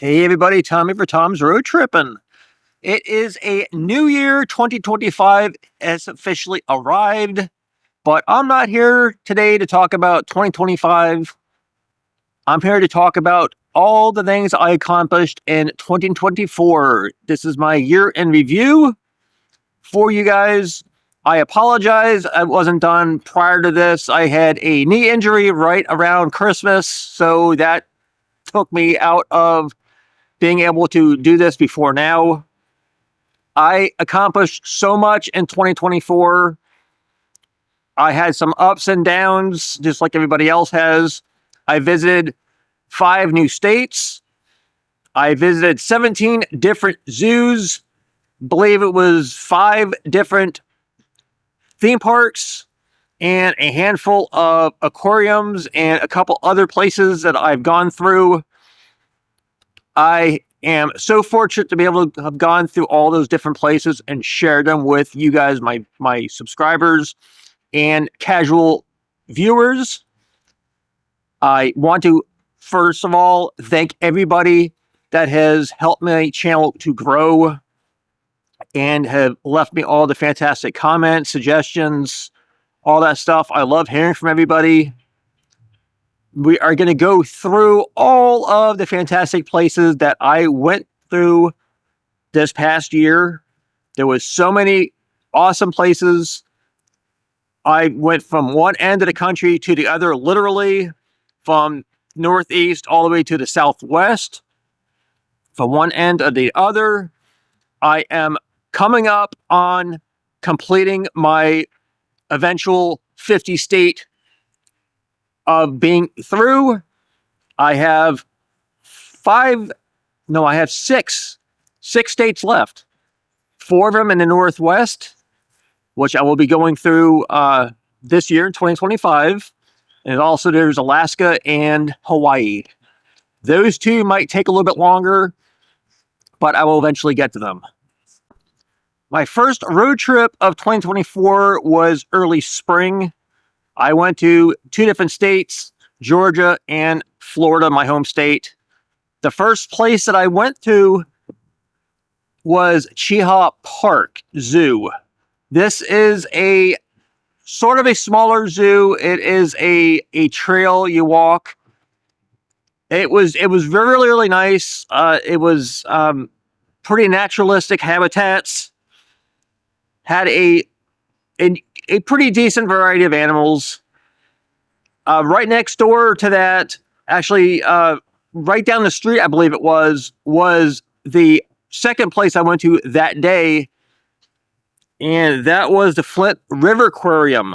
Hey everybody, Tommy for Tom's Road Trippin'. It is a new year, 2025 has officially arrived, but I'm not here today to talk about 2025. I'm here to talk about all the things I accomplished in 2024. This is my year in review for you guys. I apologize, I wasn't done prior to this. I had a knee injury right around Christmas, so that took me out of being able to do this before now. I accomplished so much in 2024. I had some ups and downs, just like everybody else has. I visited 5 new states. I visited 17 different zoos. Believe it was 5 different theme parks and a handful of aquariums and a couple other places that I've gone through. I am so fortunate to be able to have gone through all those different places and share them with you guys, my subscribers and casual viewers. I want to, first of all, thank everybody that has helped my channel to grow and have left me all the fantastic comments, suggestions, all that stuff. I love hearing from everybody. We are going to go through all of the fantastic places that I went through this past year. There was so many awesome places. I went from one end of the country to the other, literally from northeast all the way to the southwest. From one end of the other, I am coming up on completing my eventual 50 state of being through. I have 6 states left. 4 of them in the Northwest, which I will be going through this year in 2025. And also there's Alaska and Hawaii. Those 2 might take a little bit longer, but I will eventually get to them. My first road trip of 2024 was early spring. I went to 2 different states, Georgia and Florida, my home state. The first place that I went to was Chehaw Park Zoo. This is a sort of a smaller zoo. It is a trail you walk. It was really, really nice. It was pretty naturalistic habitats. Had a pretty decent variety of animals. Right next door to that, actually, right down the street, I believe it was the second place I went to that day, and that was the Flint River Aquarium.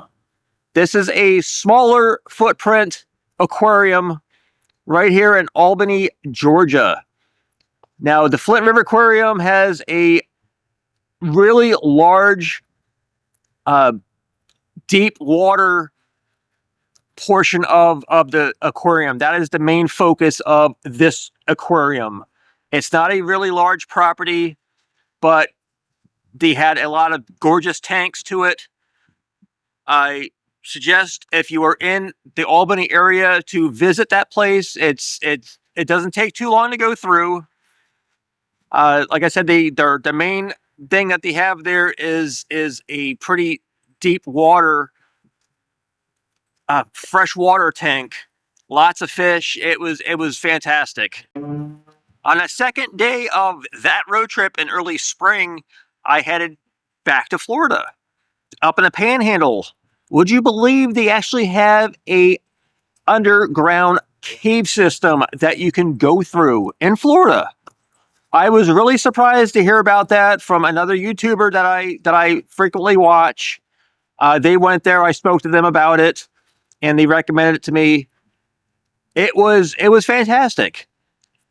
This is a smaller footprint aquarium right here in Albany, Georgia. Now, the Flint River Aquarium has a really large, deep water portion of the aquarium. That is the main focus of this aquarium. It's not a really large property, but they had a lot of gorgeous tanks to it. I suggest if you are in the Albany area to visit that place. It doesn't take too long to go through. Like I said, the main thing that they have there is a pretty deep water, freshwater tank. Lots of fish. It was fantastic. On the second day of that road trip in early spring, I headed back to Florida, up in the Panhandle. Would you believe they actually have a underground cave system that you can go through in Florida? I was really surprised to hear about that from another YouTuber that I frequently watch. They went there. I spoke to them about it, and they recommended it to me. It was fantastic.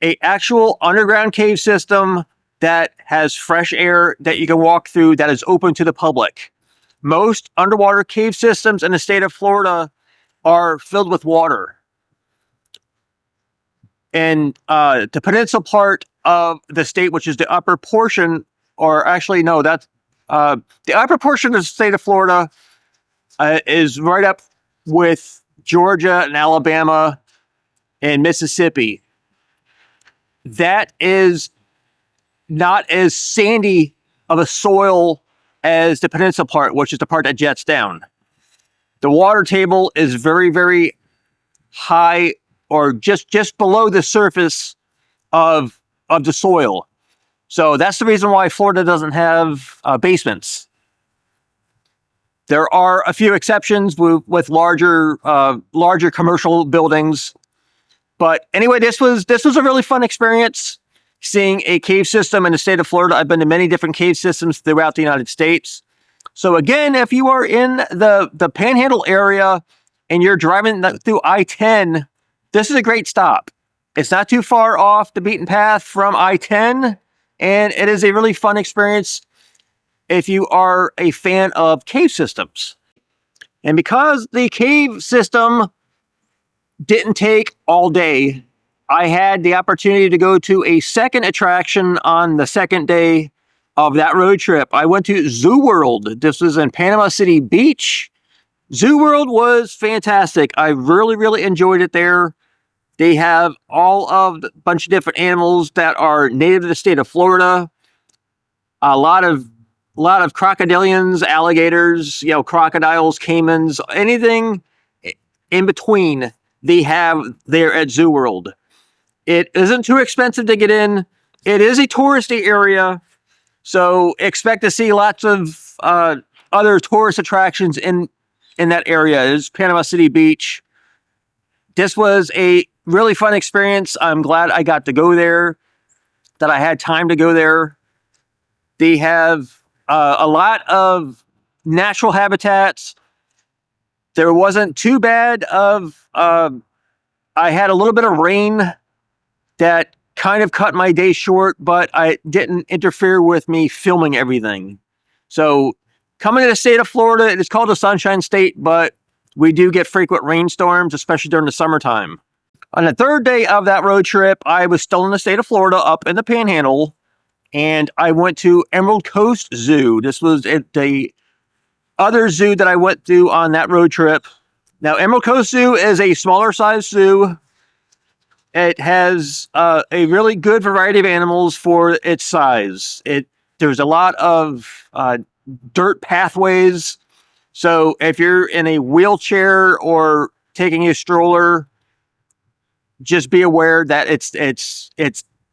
An actual underground cave system that has fresh air that you can walk through, that is open to the public. Most underwater cave systems in the state of Florida are filled with water. And the peninsula part of the state, which is the upper portion, or actually, no, that's the upper portion of the state of Florida is right up with Georgia and Alabama and Mississippi. that is not as sandy of a soil as the peninsula part, which is the part that jets down. The water table is very, very high, or just below the surface of the soil. So that's the reason why Florida doesn't have basements. There are a few exceptions with larger commercial buildings. But anyway, this was a really fun experience, seeing a cave system in the state of Florida. I've been to many different cave systems throughout the United States. So again, if you are in the Panhandle area and you're driving through I-10, this is a great stop. It's not too far off the beaten path from I-10, and it is a really fun experience if you are a fan of cave systems. And because the cave system didn't take all day, I had the opportunity to go to a second attraction on the second day of that road trip. I went to Zoo World. This was in Panama City Beach. Zoo World was fantastic. I really, really enjoyed it there. They have all of a bunch of different animals that are native to the state of Florida. A lot of crocodilians, alligators, crocodiles, caimans, anything in between they have there at Zoo World. It isn't too expensive to get in. It is a touristy area, so expect to see lots of other tourist attractions in that area. It's Panama City Beach. This was a really fun experience. I'm glad I got to go there, that I had time to go there. They have a lot of natural habitats. There wasn't too bad of... I had a little bit of rain that kind of cut my day short, but it didn't interfere with me filming everything. So coming to the state of Florida, it is called a Sunshine State, but we do get frequent rainstorms, especially during the summertime. On the third day of that road trip, I was still in the state of Florida, up in the Panhandle, and I went to Emerald Coast Zoo. This was the other zoo that I went to on that road trip. Now, Emerald Coast Zoo is a smaller size zoo. It has a really good variety of animals for its size. There's a lot of dirt pathways. So if you're in a wheelchair or taking a stroller, just be aware that it's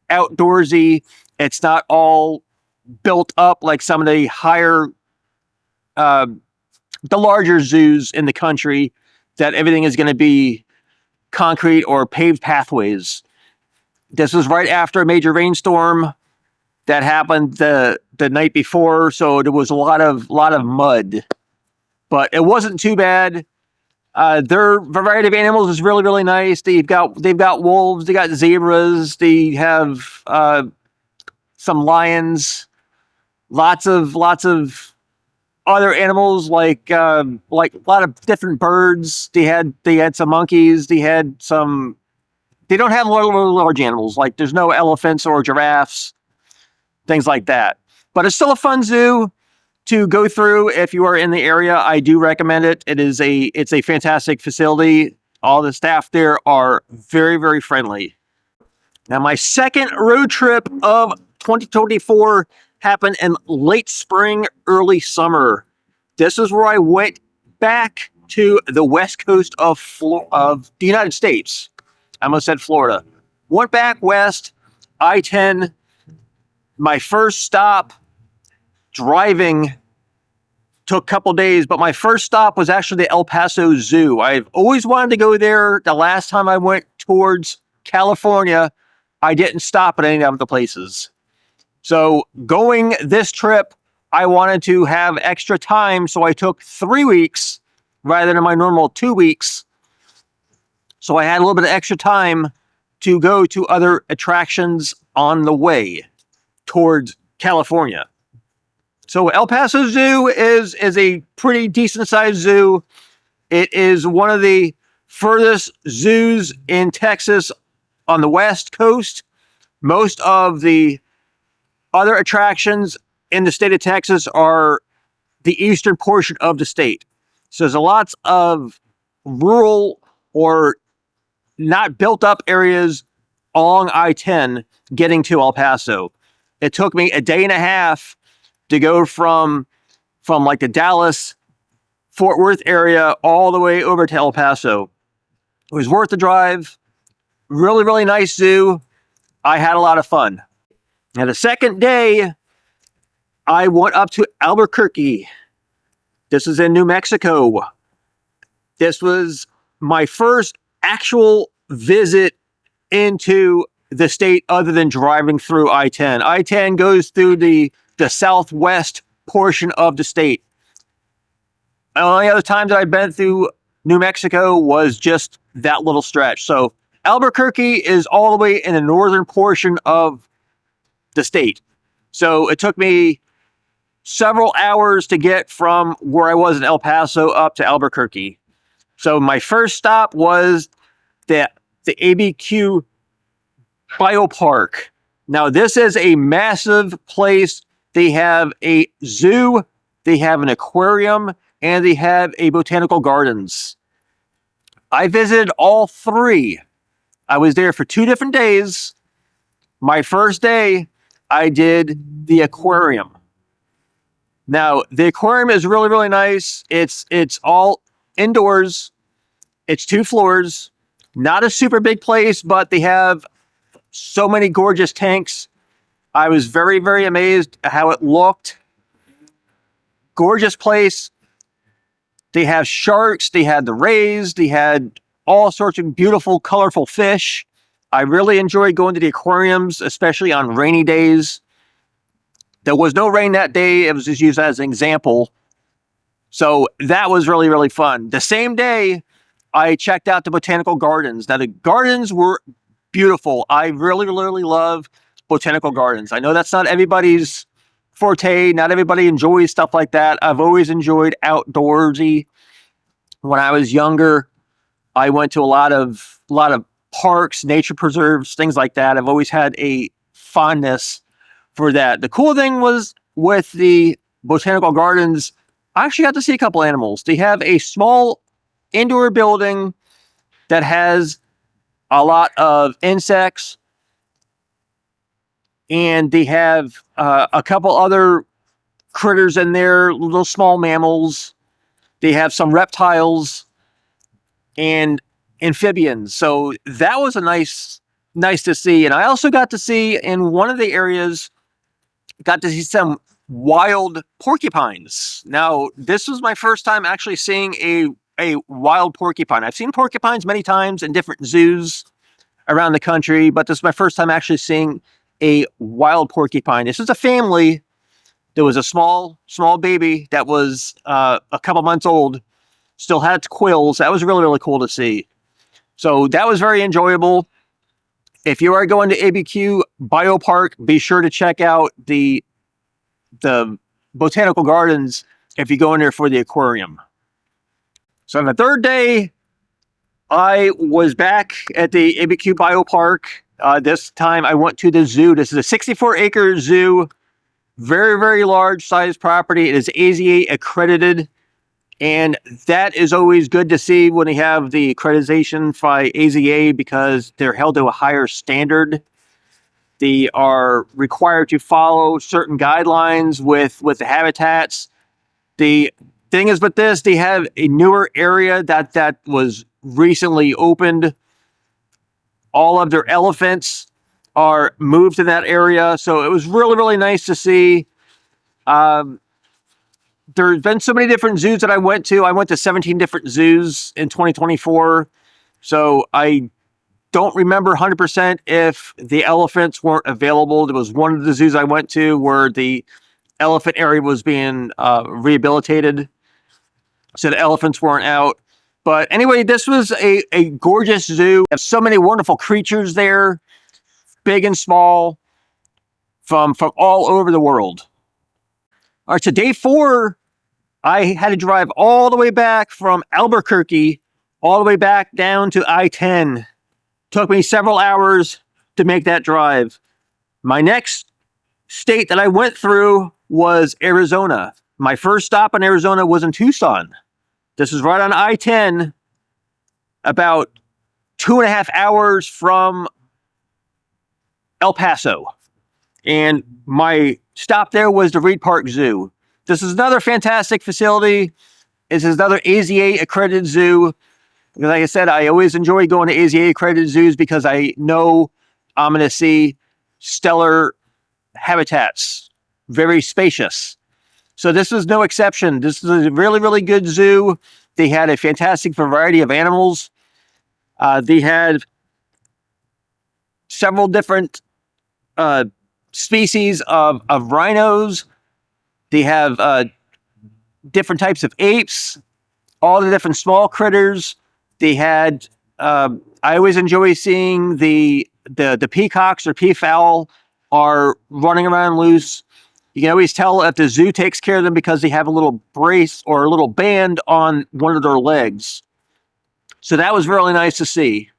outdoorsy. It's not all built up like some of the the larger zoos in the country, that everything is going to be concrete or paved pathways. This was right after a major rainstorm that happened the night before, so there was a lot of mud, but it wasn't too bad. Their variety of animals is really, really nice. They've got wolves, they got zebras, they have some lions, lots of other animals, like a lot of different birds. They had some monkeys. They don't have large animals. Like, there's no elephants or giraffes, things like that. But it's still a fun zoo to go through if you are in the area. I do recommend it. It's a fantastic facility. All the staff there are very, very friendly. Now, my second road trip of 2024 happened in late spring, early summer. This is where I went back to the west coast of the United States. I almost said Florida. Went back west, I-10. My first stop driving took a couple days, but my first stop was actually the El Paso Zoo. I've always wanted to go there. The last time I went towards California, I didn't stop at any of the places. So going this trip, I wanted to have extra time, so I took 3 weeks rather than my normal 2 weeks. So I had a little bit of extra time to go to other attractions on the way towards California. So El Paso Zoo is a pretty decent sized zoo. It is one of the furthest zoos in Texas on the west coast. Most of the other attractions in the state of Texas are the eastern portion of the state. So there's lots of rural or not built up areas along I-10 getting to El Paso. It took me a day and a half to go from like the Dallas, Fort Worth area all the way over to El Paso. It was worth the drive. Really, really nice zoo. I had a lot of fun. Now, the second day, I went up to Albuquerque. This is in New Mexico. This was my first actual visit into the state other than driving through I-10. I-10 goes through the southwest portion of the state. The only other time that I've been through New Mexico was just that little stretch. So Albuquerque is all the way in the northern portion of the state. So it took me several hours to get from where I was in El Paso up to Albuquerque. So my first stop was the ABQ Biopark. Now, this is a massive place. They have a zoo, they have an aquarium, and they have a botanical gardens. I visited all three. I was there for 2 different days. My first day, I did the aquarium. Now, the aquarium is really, really nice. It's all indoors. It's 2 floors. Not a super big place, but they have so many gorgeous tanks. I was very, very amazed at how it looked. Gorgeous place. They have sharks. They had the rays. They had all sorts of beautiful, colorful fish. I really enjoyed going to the aquariums, especially on rainy days. There was no rain that day. It was just used as an example. So that was really, really fun. The same day, I checked out the botanical gardens. Now, the gardens were beautiful. I really, really love botanical gardens. I know that's not everybody's forte. Not everybody enjoys stuff like that. I've always enjoyed outdoorsy. When I was younger, I went to a lot of parks, nature preserves, things like that. I've always had a fondness for that. The cool thing was with the botanical gardens, I actually got to see a couple animals. They have a small indoor building that has a lot of insects, and they have a couple other critters in there, little small mammals. They have some reptiles and amphibians. So that was a nice to see. And I also got to see in one of the areas, got to see some wild porcupines. Now, this was my first time actually seeing a wild porcupine. I've seen porcupines many times in different zoos around the country, but this is my first time actually seeing a wild porcupine. This is a family. There was a small baby that was a couple months old, still had its quills. That was really, really cool to see. So that was very enjoyable. If you are going to ABQ Biopark, be sure to check out the botanical gardens if you go in there for the aquarium. So on the third day, I was back at the ABQ Biopark. This time I went to the zoo. This is a 64-acre zoo. Very, very large size property. It is AZA accredited. And that is always good to see when they have the accreditation by AZA, because they're held to a higher standard. They are required to follow certain guidelines with the habitats. The thing is with this, they have a newer area that was recently opened. All of their elephants are moved to that area. So it was really, really nice to see. There's been so many different zoos that I went to. I went to 17 different zoos in 2024. So I don't remember 100% if the elephants weren't available. There was one of the zoos I went to where the elephant area was being rehabilitated, so the elephants weren't out. But anyway, this was a gorgeous zoo. Have so many wonderful creatures there, big and small, from all over the world. All right, so day 4, I had to drive all the way back from Albuquerque, all the way back down to I-10. Took me several hours to make that drive. My next state that I went through was Arizona. My first stop in Arizona was in Tucson. This is right on I-10, about 2.5 hours from El Paso. And my stop there was the Reed Park Zoo. This is another fantastic facility. This is another AZA accredited zoo. Like I said, I always enjoy going to AZA accredited zoos because I know I'm going to see stellar habitats, very spacious. So this was no exception. This is a really, really good zoo. They had a fantastic variety of animals. They had several different species of rhinos. They have different types of apes, all the different small critters. They had, I always enjoy seeing the peacocks or peafowl are running around loose. You can always tell if the zoo takes care of them because they have a little brace or a little band on one of their legs. So that was really nice to see.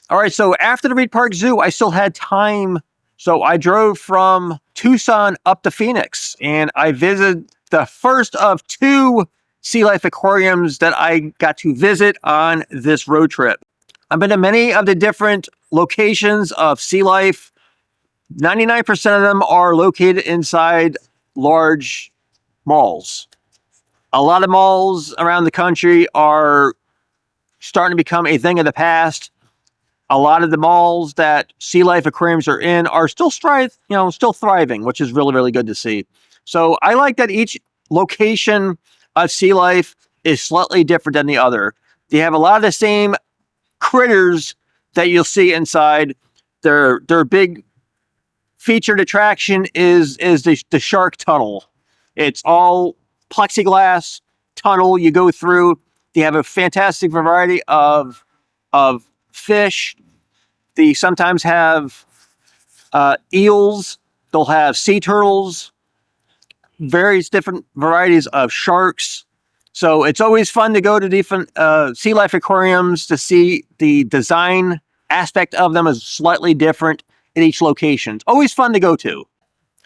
All right, so after the Reed Park Zoo, I still had time. So I drove from Tucson up to Phoenix, and I visited the first of 2 sea life aquariums that I got to visit on this road trip. I've been to many of the different locations of sea life. 99% of them are located inside large malls. A lot of malls around the country are starting to become a thing of the past. A lot of the malls that sea life aquariums are in are still thriving, which is really, really good to see. So I like that each location of sea life is slightly different than the other. They have a lot of the same critters that you'll see inside. Their big featured attraction is the shark tunnel. It's all plexiglass tunnel you go through. They have a fantastic variety of fish. They sometimes have eels. They'll have sea turtles, various different varieties of sharks. So it's always fun to go to different sea life aquariums to see the design aspect of them is slightly different in each location. It's always fun to go to.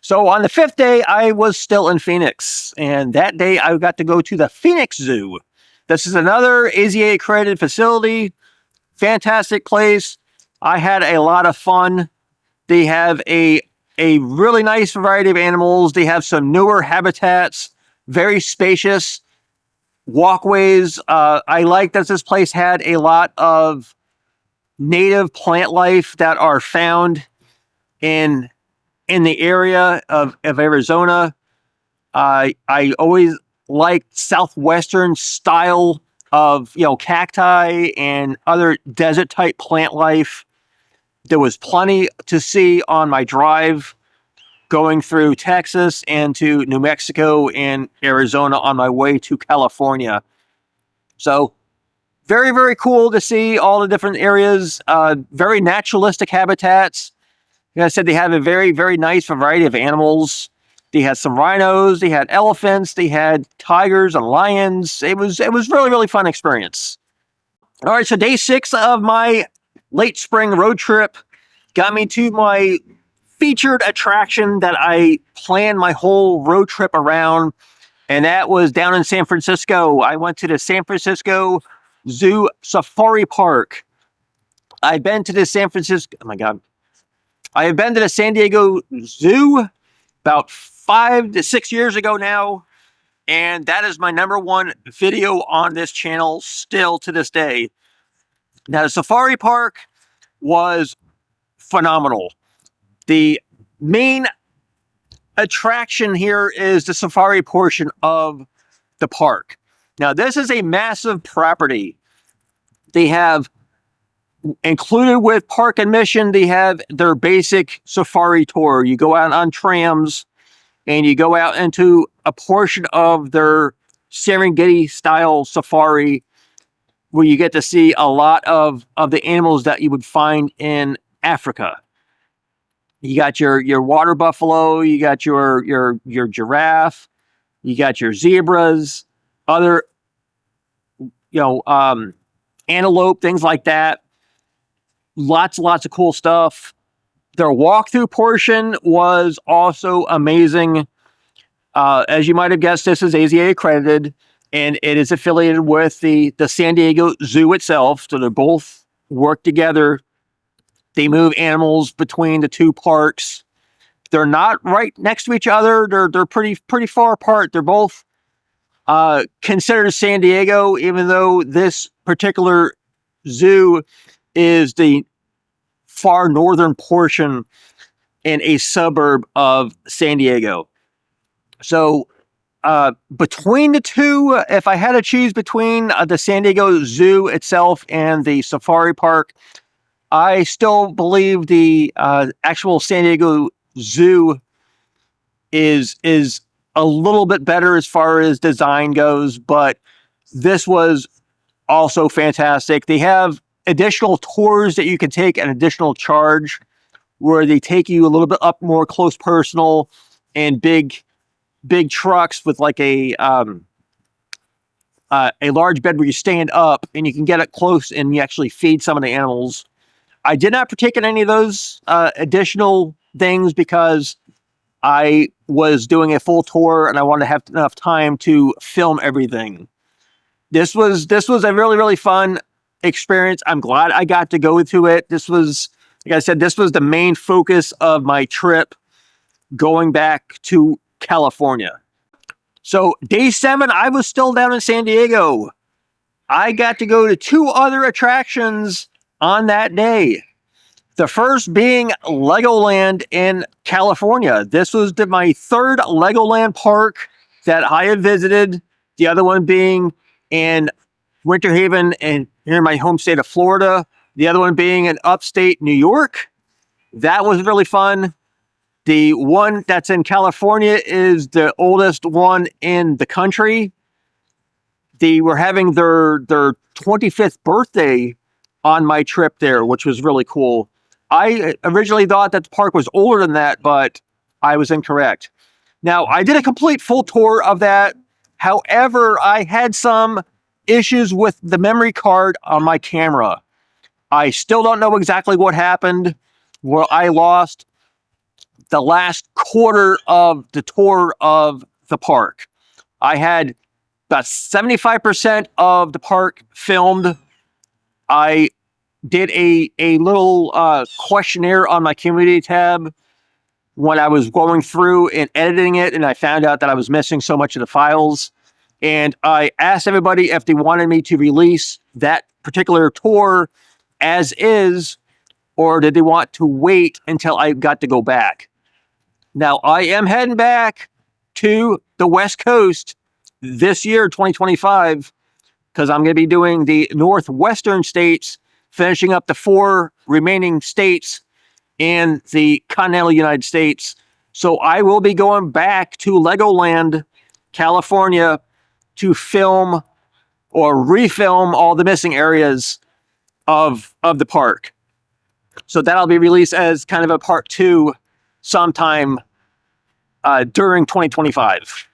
So on the 5th day, I was still in Phoenix, and that day I got to go to the Phoenix Zoo. This is another AZA accredited facility. Fantastic place. I had a lot of fun. They have a really nice variety of animals. They have some newer habitats, very spacious walkways. I like that this place had a lot of native plant life that are found in the area of Arizona. I always liked southwestern style of cacti and other desert type plant life. There was plenty to see on my drive going through Texas and to New Mexico and Arizona on my way to California. So very, very cool to see all the different areas, very naturalistic habitats. Like I said, they have a very, very nice variety of animals. They had some rhinos, they had elephants, they had tigers and lions. It was really, really fun experience. All right, so day 6 of my late spring road trip got me to my featured attraction that I planned my whole road trip around, and that was down in San Francisco. I went to the San Francisco Zoo Safari Park. I've been to the San Francisco, oh my God. I have been to the San Diego Zoo about 5 to 6 years ago now, and that is my #1 video on this channel still to this day. Now, the Safari Park was phenomenal. The main attraction here is the safari portion of the park. Now, this is a massive property. They have included with park admission, they have their basic safari tour. You go out on trams and you go out into a portion of their Serengeti style safari where you get to see a lot of the animals that you would find in Africa. You got your water buffalo, you got your giraffe, you got your zebras, other antelope, things like that. Lots of cool stuff. Their walkthrough portion was also amazing. As you might have guessed, this is AZA accredited, and it is affiliated with the San Diego Zoo itself. So they both work together They move animals between the two parks. They're not right next to each other. They're pretty far apart. They're both considered San Diego, even though this particular zoo is the far northern portion in a suburb of San Diego. So between the two, if I had to choose between the San Diego Zoo itself and the safari park, I still believe the actual San Diego Zoo is a little bit better as far as design goes, but this was also fantastic. They have additional tours that you can take at an additional charge, where they take you a little bit up more close personal and big trucks with like a large bed where you stand up and you can get it close and you actually feed some of the animals. I did not partake in any of those additional things because I was doing a full tour and I wanted to have enough time to film everything. This was a really fun experience. I'm glad I got to go to it. This was, like I said, this was the main focus of my trip going back to California. So day 7, I was still down in San Diego. I got to go to 2 other attractions on that day. The first being Legoland in California. This was my 3rd Legoland park that I had visited. The other one being in Winter Haven and here in my home state of Florida. The other one being in upstate New York. That was really fun. The one that's in California is the oldest one in the country. They were having their 25th birthday on my trip there, which was really cool. I originally thought that the park was older than that, but I was incorrect. Now, I did a complete full tour of that. However, I had some issues with the memory card on my camera. I still don't know exactly what happened. Well, I lost the last quarter of the tour of the park. I had about 75% of the park filmed. I did a little questionnaire on my community tab when I was going through and editing it, and I found out that I was missing so much of the files. And I asked everybody if they wanted me to release that particular tour as is, or did they want to wait until I got to go back. Now, I am heading back to the West Coast this year, 2025, because I'm going to be doing the northwestern states, finishing up the 4 remaining states in the continental United States. So I will be going back to Legoland, California, to film or refilm all the missing areas of the park. So that'll be released as kind of a part 2 sometime during 2025.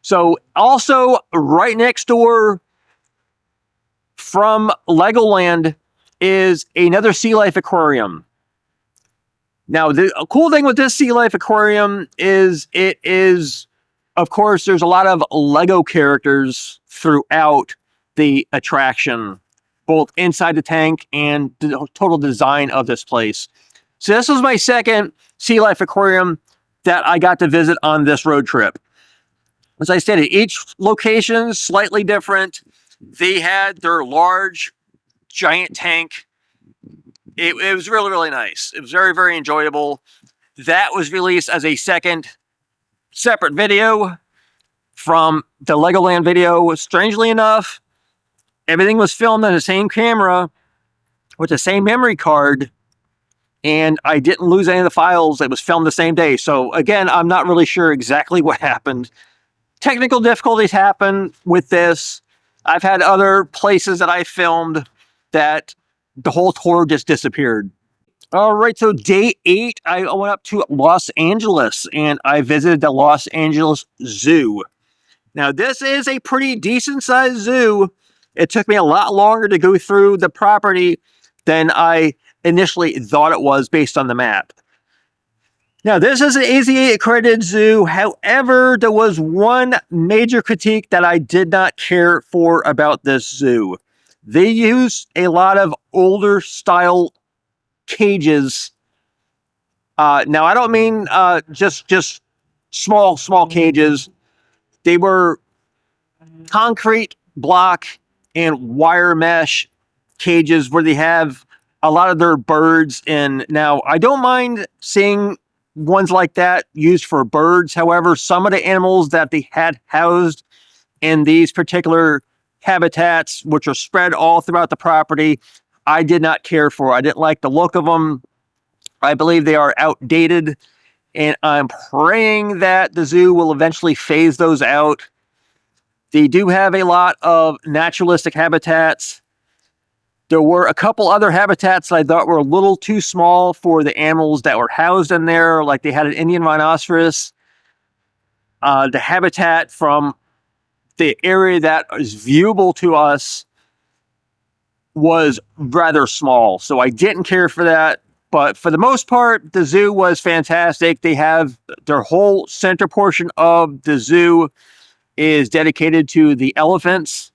So also right next door from Legoland is another sea life aquarium. Now, the cool thing with this sea life aquarium is it is, of course, there's a lot of Lego characters throughout the attraction, both inside the tank and the total design of this place. So this was my second sea life aquarium that I got to visit on this road trip. As I stated, each location is slightly different. They had their large, giant tank. It was really nice. It was very enjoyable. That was released as a second separate video from the Legoland video. Strangely enough, everything was filmed on the same camera with the same memory card, and I didn't lose any of the files. It was filmed the same day. So again, I'm not really sure exactly what happened. Technical difficulties happen with this. I've had other places that I filmed that the whole tour just disappeared. All right, so day 8, I went up to Los Angeles and I visited the Los Angeles Zoo. Now, this is a pretty decent sized zoo. It took me a lot longer to go through the property than I initially thought it was based on the map. Now, this is an AZA accredited zoo. However, there was one major critique that I did not care for about this zoo. They use a lot of older style cages. Now, I don't mean just small cages. They were concrete block and wire mesh cages where they have a lot of their birds in. Now, I don't mind seeing ones like that used for birds. However, some of the animals that they had housed in these particular habitats, which are spread all throughout the property, I did not care for. I didn't like the look of them. I believe they are outdated, and I'm praying that the zoo will eventually phase those out. They do have a lot of naturalistic habitats. There were a couple other habitats that I thought were a little too small for the animals that were housed in there, like they had an Indian rhinoceros. The habitat from the area that is viewable to us was rather small, so I didn't care for that. But for the most part, the zoo was fantastic. They have their whole center portion of the zoo is dedicated to the elephants.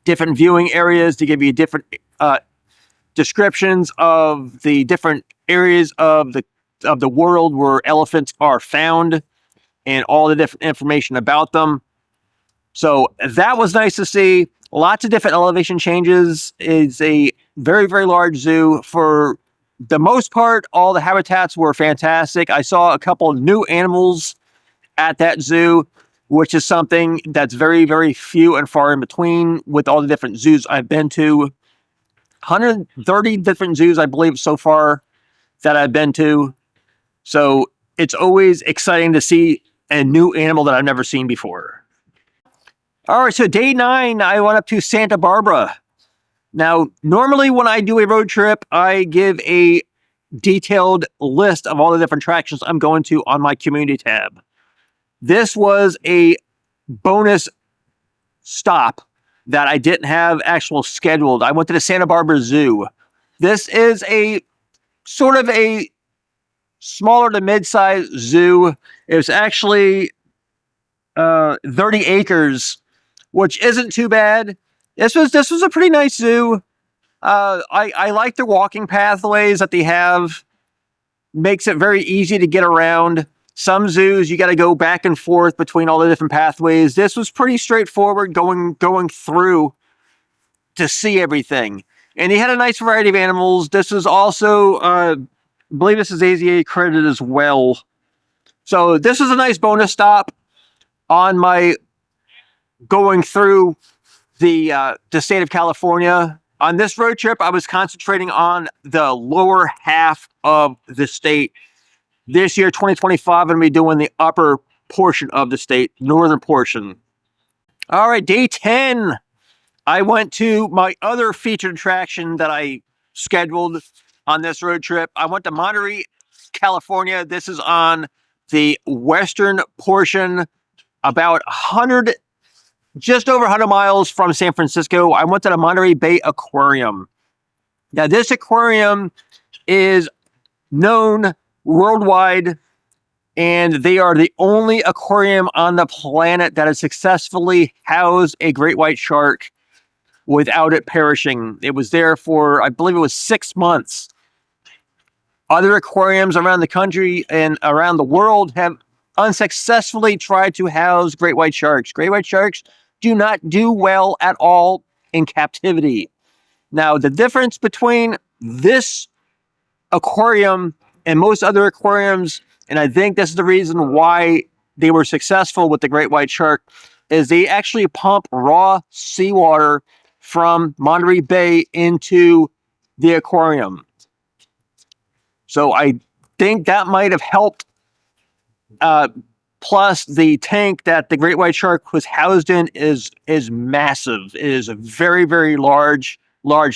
Different viewing areas to give you different descriptions of the different areas of the world where elephants are found and all the different information about them. So that was nice to see. Lots of different elevation changes. It's a very, very large zoo. For the most part, all the habitats were fantastic. I saw a couple of new animals at that zoo, which is something that's very, very few and far in between with all the different zoos I've been to. 130 different zoos, I believe, so far that I've been to. So it's always exciting to see a new animal that I've never seen before. All right, so day 9, I went up to Santa Barbara. Now, normally when I do a road trip, I give a detailed list of all the different attractions I'm going to on my community tab. This was a bonus stop that I didn't have actual scheduled. I went to the Santa Barbara Zoo. This is a sort of a smaller to mid-sized zoo. It was actually 30 acres, which isn't too bad. This was a pretty nice zoo. I like the walking pathways that they have. Makes it very easy to get around. Some zoos, you got to go back and forth between all the different pathways. This was pretty straightforward going through to see everything. And he had a nice variety of animals. This is also, I believe this is AZA accredited as well. So this was a nice bonus stop on my going through the state of California. On this road trip, I was concentrating on the lower half of the state. This year, 2025, I'm going to be doing the upper portion of the state, northern portion. All right, day 10. I went to my other featured attraction that I scheduled on this road trip. I went to Monterey, California. This is on the western portion, about 100, just over 100 miles from San Francisco. I went to the Monterey Bay Aquarium. Now, this aquarium is known worldwide, and they are the only aquarium on the planet that has successfully housed a great white shark without it perishing. It was there for, I believe it was 6 months. Other aquariums around the country and around the world have unsuccessfully tried to house great white sharks. Great white sharks do not do well at all in captivity. Now, the difference between this aquarium and most other aquariums, and I think this is the reason why they were successful with the great white shark, is they actually pump raw seawater from Monterey Bay into the aquarium. So I think that might have helped. Plus, the tank that the great white shark was housed in is massive. It is a very, very large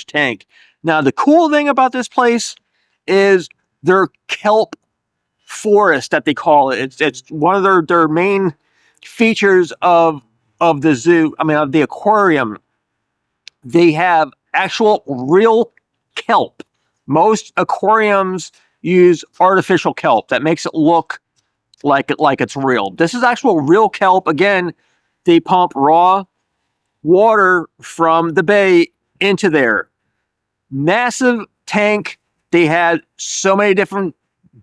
tank. Now, the cool thing about this place is their kelp forest that they call it. It's one of their main features of the zoo. I mean, of the aquarium. They have actual real kelp. Most aquariums use artificial kelp that makes it look like it's real. This is actual real kelp. Again, they pump raw water from the bay into there. Massive tank. They had so many different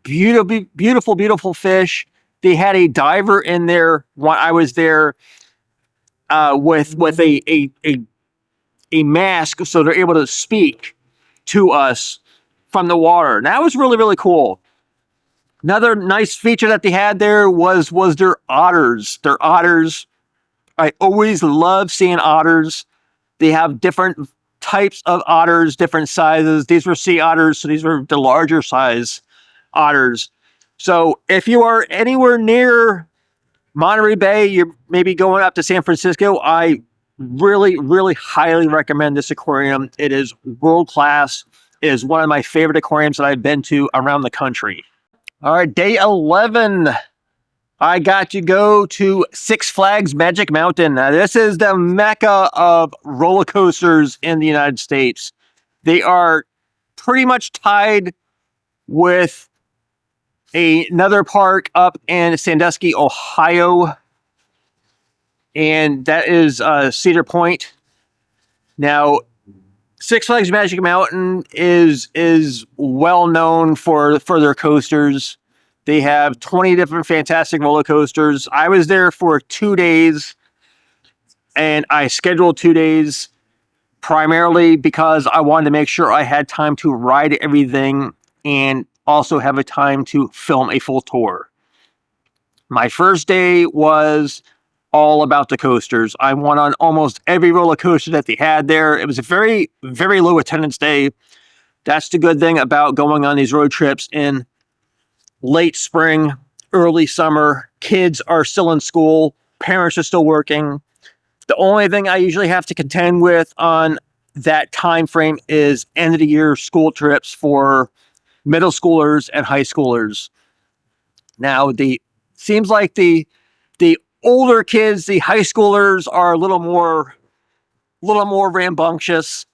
beautiful fish. They had a diver in there while I was there with a mask, so they're able to speak to us from the water. And that was really cool. Another nice feature that they had there was their otters. Their otters. I always love seeing otters. They have different types of otters, different sizes. These were sea otters, so these were the larger size otters. So if you are anywhere near Monterey Bay, you're maybe going up to San Francisco, I really highly recommend this aquarium. It is world class. It is one of my favorite aquariums that I've been to around the country. All right, day 11. I got to go to Six Flags Magic Mountain. Now, this is the mecca of roller coasters in the United States. They are pretty much tied with another park up in Sandusky, Ohio, and that is Cedar Point. Now, Six Flags Magic Mountain is well known for their coasters. They have 20 different fantastic roller coasters. I was there for 2 days, and I scheduled 2 days primarily because I wanted to make sure I had time to ride everything and also have a time to film a full tour. My first day was all about the coasters. I went on almost every roller coaster that they had there. It was a very low attendance day. That's the good thing about going on these road trips in late spring, early summer. Kids are still in school. Parents are still working. The only thing I usually have to contend with on that time frame is end of the year school trips for middle schoolers and high schoolers. Now, seems like the older kids, the high schoolers, are a little more rambunctious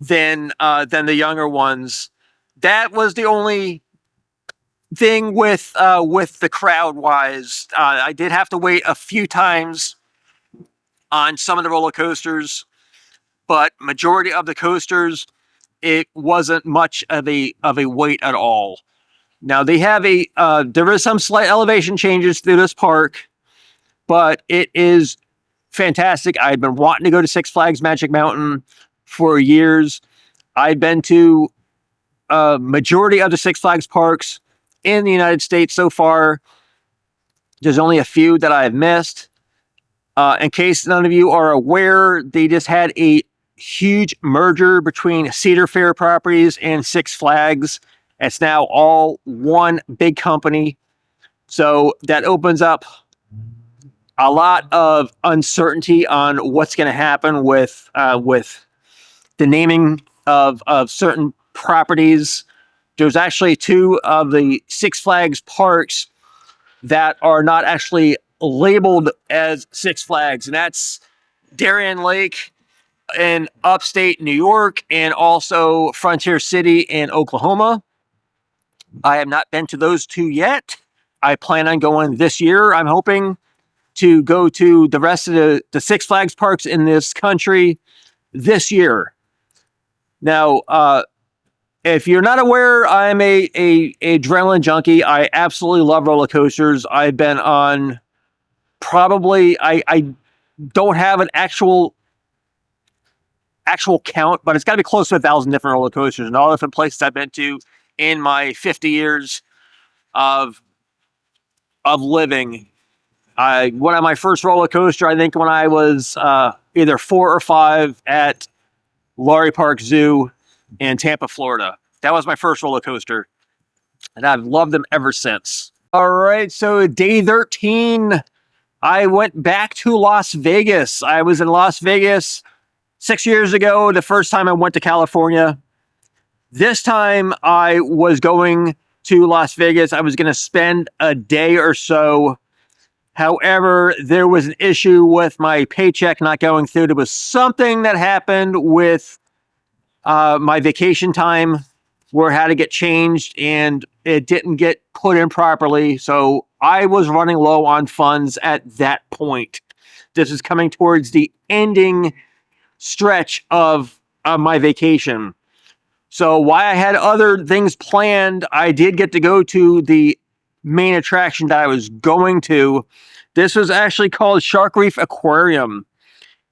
than the younger ones. That was the only thing with the crowd wise. I did have to wait a few times on some of the roller coasters, but majority of the coasters, it wasn't much of a wait at all. Now they have there is some slight elevation changes through this park, but it is fantastic. I've been wanting to go to Six Flags Magic Mountain for years. I've been to a majority of the Six Flags parks in the United States so far. There's only a few that I've missed. In case none of you are aware, they just had a huge merger between Cedar Fair Properties and Six Flags. It's now all one big company. So that opens up a lot of uncertainty on what's going to happen with the naming of certain properties. There's actually 2 of the Six Flags parks that are not actually labeled as Six Flags, and that's Darien Lake in upstate New York and also Frontier City in Oklahoma. I have not been to those 2 yet. I plan on going this year. I'm hoping to go to the rest of the Six Flags parks in this country this year. Now, if you're not aware, I'm a adrenaline junkie. I absolutely love roller coasters. I've been on probably, I don't have an actual count, but it's got to be close to 1,000 different roller coasters and all different places I've been to in my 50 years of living. I went on my first roller coaster, I think, when I was either 4 or 5 at Laurie Park Zoo in Tampa, Florida. That was my first roller coaster, and I've loved them ever since. All right, so day 13, I went back to Las Vegas. I was in Las Vegas 6 years ago, the first time I went to California. This time I was going to Las Vegas. I was going to spend a day or so. However, there was an issue with my paycheck not going through. There was something that happened with my vacation time where it had to get changed and it didn't get put in properly. So I was running low on funds at that point. This is coming towards the ending stretch of my vacation. So while I had other things planned, I did get to go to the main attraction that I was going to. This was actually called Shark Reef Aquarium.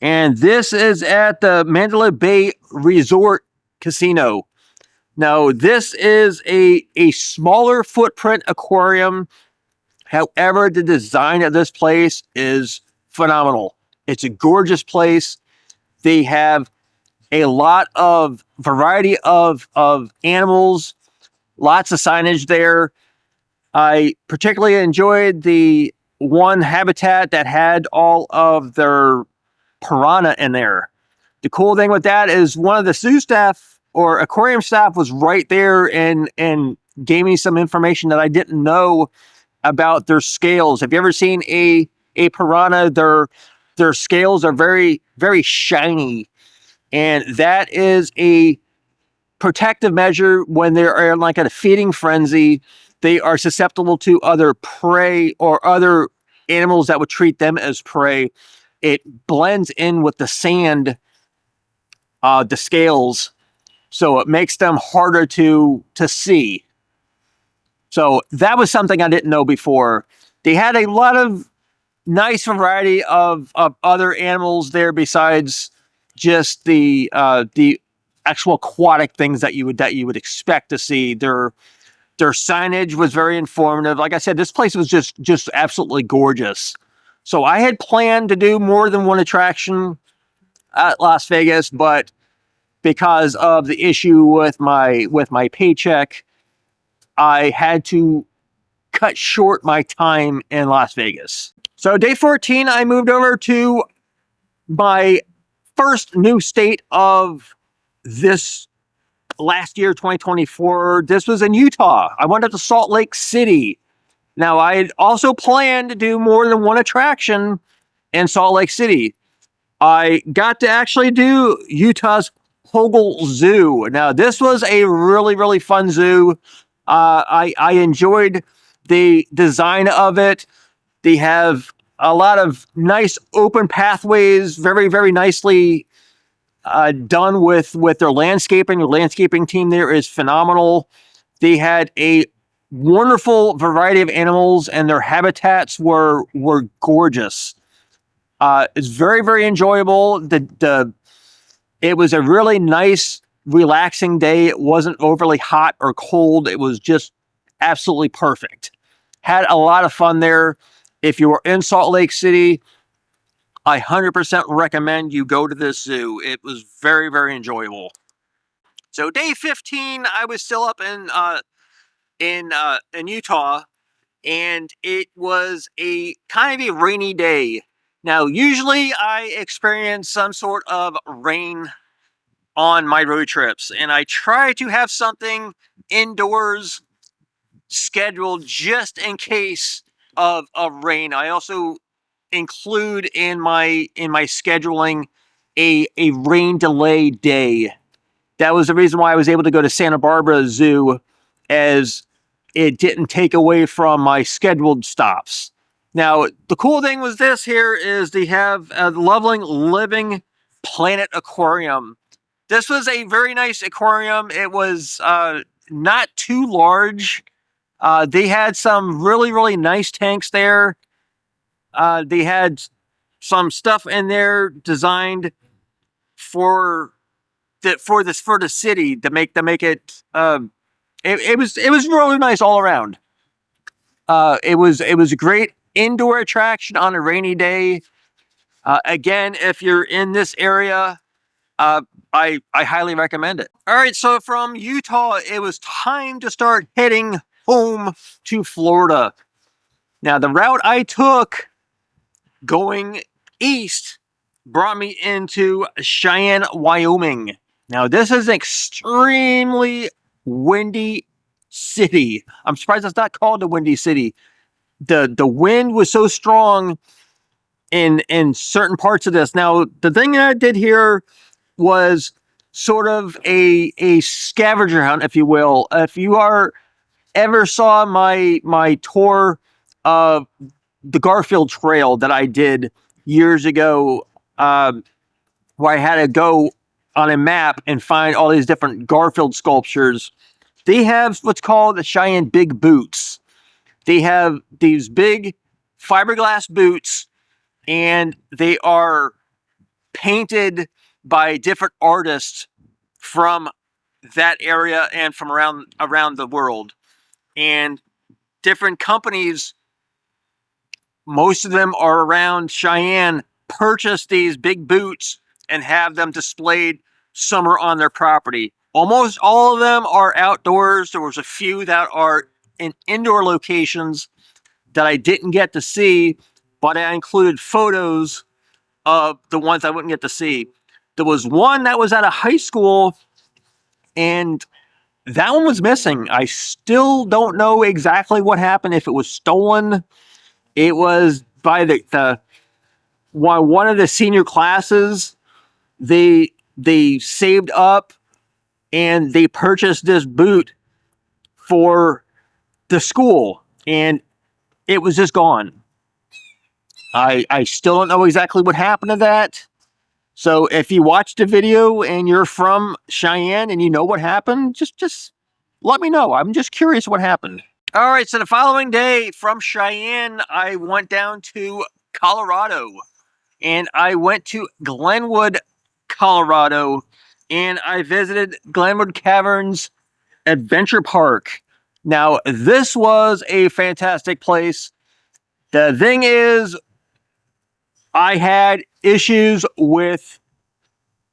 And this is at the Mandalay Bay Resort Casino. Now, this is a smaller footprint aquarium. However, the design of this place is phenomenal. It's a gorgeous place. They have a lot of variety of animals, lots of signage there. I particularly enjoyed the one habitat that had all of their piranha in there. The cool thing with that is one of the zoo staff or aquarium staff was right there and gave me some information that I didn't know about their scales. Have you ever seen a piranha? Their scales are very, very shiny. And that is a protective measure when they're like at a feeding frenzy. They are susceptible to other prey or other animals that would treat them as prey. It blends in with the sand, the scales, so it makes them harder to see. So that was something I didn't know before. They had a lot of nice variety of other animals there besides just the actual aquatic things that you would expect to see. Their signage was very informative. Like I said, this place was just absolutely gorgeous. So I had planned to do more than one attraction at Las Vegas, but because of the issue with my paycheck, I had to cut short my time in Las Vegas. So day 14, I moved over to my first new state of this last year, 2024. This was in Utah. I went up to Salt Lake City. Now, I had also planned to do more than one attraction in Salt Lake City. I got to actually do Utah's Hogle Zoo. Now, this was a really, really fun zoo. I enjoyed the design of it. They have a lot of nice open pathways, very, very nicely done with their landscaping. The landscaping team there is phenomenal. They had a wonderful variety of animals, and their habitats were gorgeous. It's very, very enjoyable. It was a really nice, relaxing day. It wasn't overly hot or cold. It was just absolutely perfect. Had a lot of fun there. If you were in Salt Lake City, I 100% recommend you go to this zoo. It was very, very enjoyable. So day 15, I was still up in Utah, and it was a kind of a rainy day. Now, usually I experience some sort of rain on my road trips, and I try to have something indoors scheduled just in case of rain. I also include in my scheduling a rain delay day. That was the reason why I was able to go to Santa Barbara Zoo, as it didn't take away from my scheduled stops. Now, the cool thing was this here is they have a lovely living planet aquarium. This was a very nice aquarium. It was not too large. They had some really, really nice tanks there. They had some stuff in there designed for the city to make it. It was really nice all around. It was a great indoor attraction on a rainy day. Again, if you're in this area, I highly recommend it. All right, so from Utah, it was time to start heading home to Florida. Now, the route I took going east brought me into Cheyenne, Wyoming. Now, this is an extremely windy city. I'm surprised it's not called the Windy City. The wind was so strong in certain parts of this. Now, the thing that I did here was sort of a scavenger hunt, if you will. If you ever saw my tour of the Garfield Trail that I did years ago, where I had to go on a map and find all these different Garfield sculptures. They have what's called the Cheyenne Big Boots. They have these big fiberglass boots, and they are painted by different artists from that area and from around the world. And different companies, most of them are around Cheyenne, purchase these big boots and have them displayed somewhere on their property. Almost all of them are outdoors. There was a few that are in indoor locations that I didn't get to see, but I included photos of the ones I wouldn't get to see. There was one that was at a high school, and that one was missing. I still don't know exactly what happened, if it was stolen. It was by the one of the senior classes. They saved up and they purchased this boot for the school, and it was just gone. I still don't know exactly what happened to that. So if you watched the video and you're from Cheyenne and you know what happened, just let me know. I'm just curious what happened. All right, so the following day from Cheyenne, I went down to Colorado, and I went to Glenwood, Colorado, and I visited Glenwood Caverns Adventure Park. Now, this was a fantastic place. The thing is, I had issues with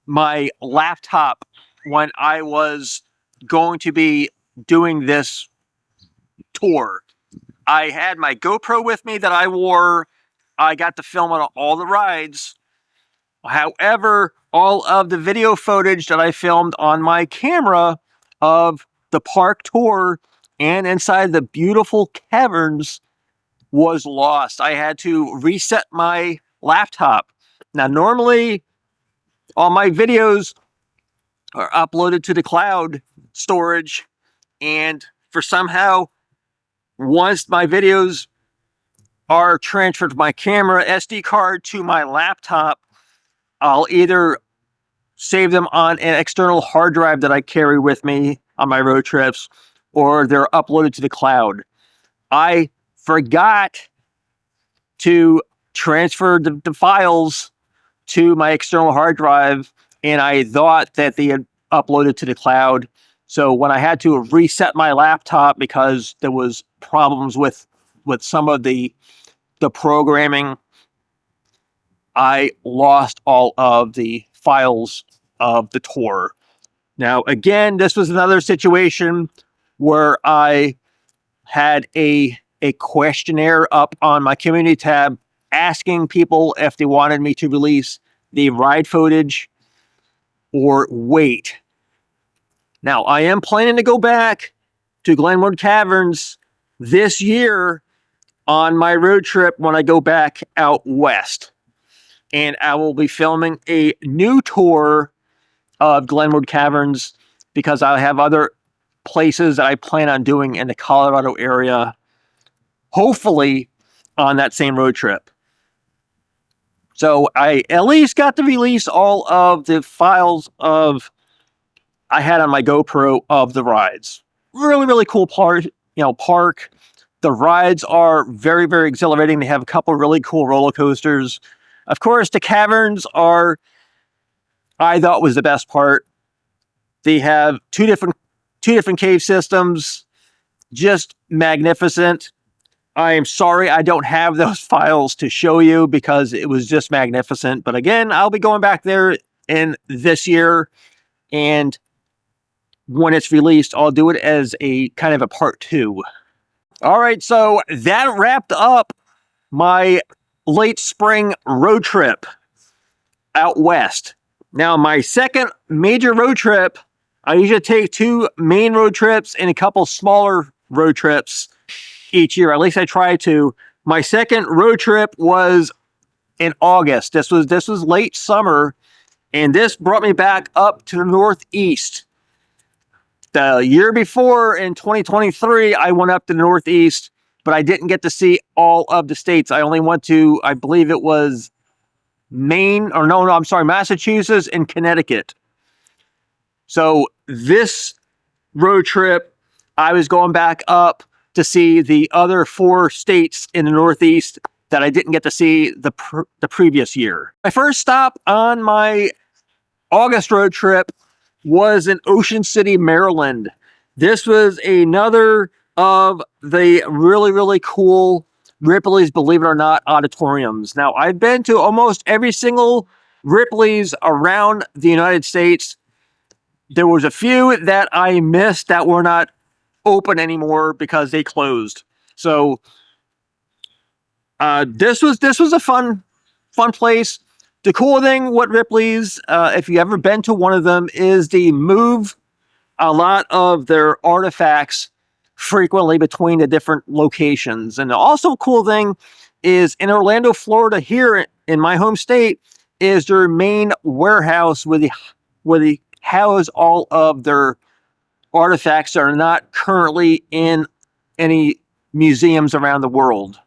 my laptop when I was going to be doing this tour. I had my GoPro with me that I wore. I got to film on all the rides. However, all of the video footage that I filmed on my camera of the park tour and inside the beautiful caverns was lost. I had to reset my laptop. Now, normally, all my videos are uploaded to the cloud storage, and for somehow, once my videos are transferred from my camera SD card to my laptop, I'll either save them on an external hard drive that I carry with me on my road trips, or they're uploaded to the cloud. I forgot to transfer the files to my external hard drive, and I thought that they had uploaded to the cloud. So when I had to reset my laptop because there was problems with some of the programming, I lost all of the files of the tour. Now, again, this was another situation where I had a questionnaire up on my community tab asking people if they wanted me to release the ride footage or wait. Now, I am planning to go back to Glenwood Caverns this year on my road trip when I go back out west. And I will be filming a new tour of Glenwood Caverns because I have other places that I plan on doing in the Colorado area, hopefully on that same road trip. So I at least got to release all of the files of I had on my GoPro of the rides. Really, really cool park. The rides are very, very exhilarating. They have a couple really cool roller coasters. Of course, the caverns are, I thought, was the best part. They have two different cave systems, just magnificent. I am sorry I don't have those files to show you because it was just magnificent. But again, I'll be going back there in this year, and when it's released, I'll do it as a kind of a part 2. All right, so that wrapped up my late spring road trip out west. Now, my second major road trip, I usually take 2 main road trips and a couple smaller road trips each year. At least I try to. My second road trip was in August. This was late summer, and this brought me back up to the Northeast. The year before, in 2023, I went up to the Northeast, but I didn't get to see all of the states. I only went to, I believe it was Massachusetts and Connecticut. So this road trip, I was going back up to see the other 4 states in the Northeast that I didn't get to see the previous year. My first stop on my August road trip was in Ocean City, Maryland. This was another of the really, really cool Ripley's Believe It or Not auditoriums. Now, I've been to almost every single Ripley's around the United States. There was a few that I missed that were not open anymore because they closed. So this was a fun place. The cool thing with Ripley's, if you ever been to one of them, is they move a lot of their artifacts frequently between the different locations. And the also cool thing is in Orlando, Florida, here in my home state, is their main warehouse where they house all of their artifacts that are not currently in any museums around the world.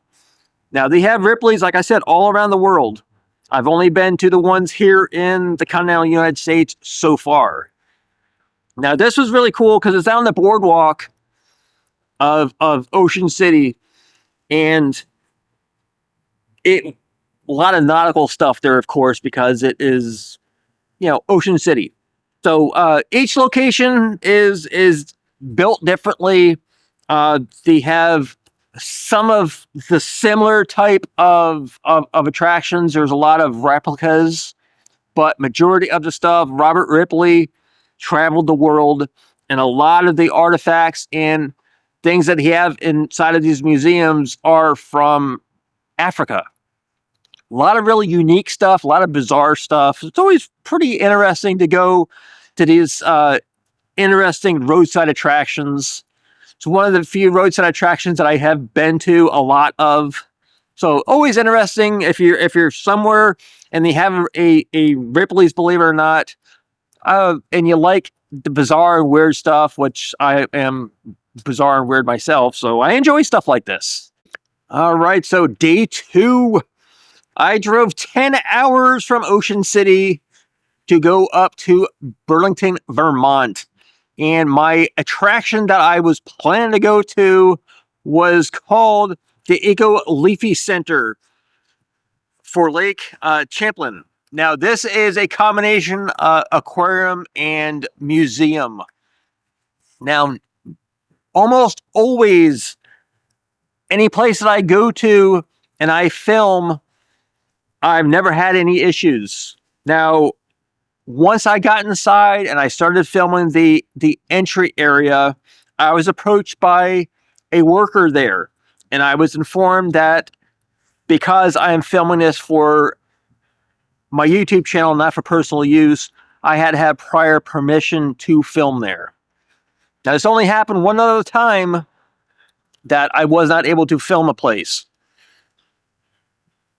Now, they have Ripley's, like I said, all around the world. I've only been to the ones here in the continental United States so far. Now, this was really cool because it's down the boardwalk of Ocean City, and a lot of nautical stuff there, of course, because it is, Ocean City. So each location is built differently. They have some of the similar type of attractions. There's a lot of replicas, but majority of the stuff, Robert Ripley traveled the world, and a lot of the artifacts and things that he have inside of these museums are from Africa. A lot of really unique stuff, a lot of bizarre stuff. It's always pretty interesting to go to these interesting roadside attractions. It's one of the few roadside attractions that I have been to a lot of. So always interesting if you're somewhere and they have a Ripley's Believe It or Not, and you like the bizarre and weird stuff, which I am bizarre and weird myself, so I enjoy stuff like this. All right, so day 2. I drove 10 hours from Ocean City to go up to Burlington, Vermont. And my attraction that I was planning to go to was called the Eco Leafy Center for Lake Champlain. Now, this is a combination aquarium and museum. Now, almost always, any place that I go to and I film, I've never had any issues. Now, once I got inside and I started filming the entry area, I was approached by a worker there. And I was informed that because I am filming this for my YouTube channel, not for personal use, I had to have prior permission to film there. Now, this only happened one other time that I was not able to film a place.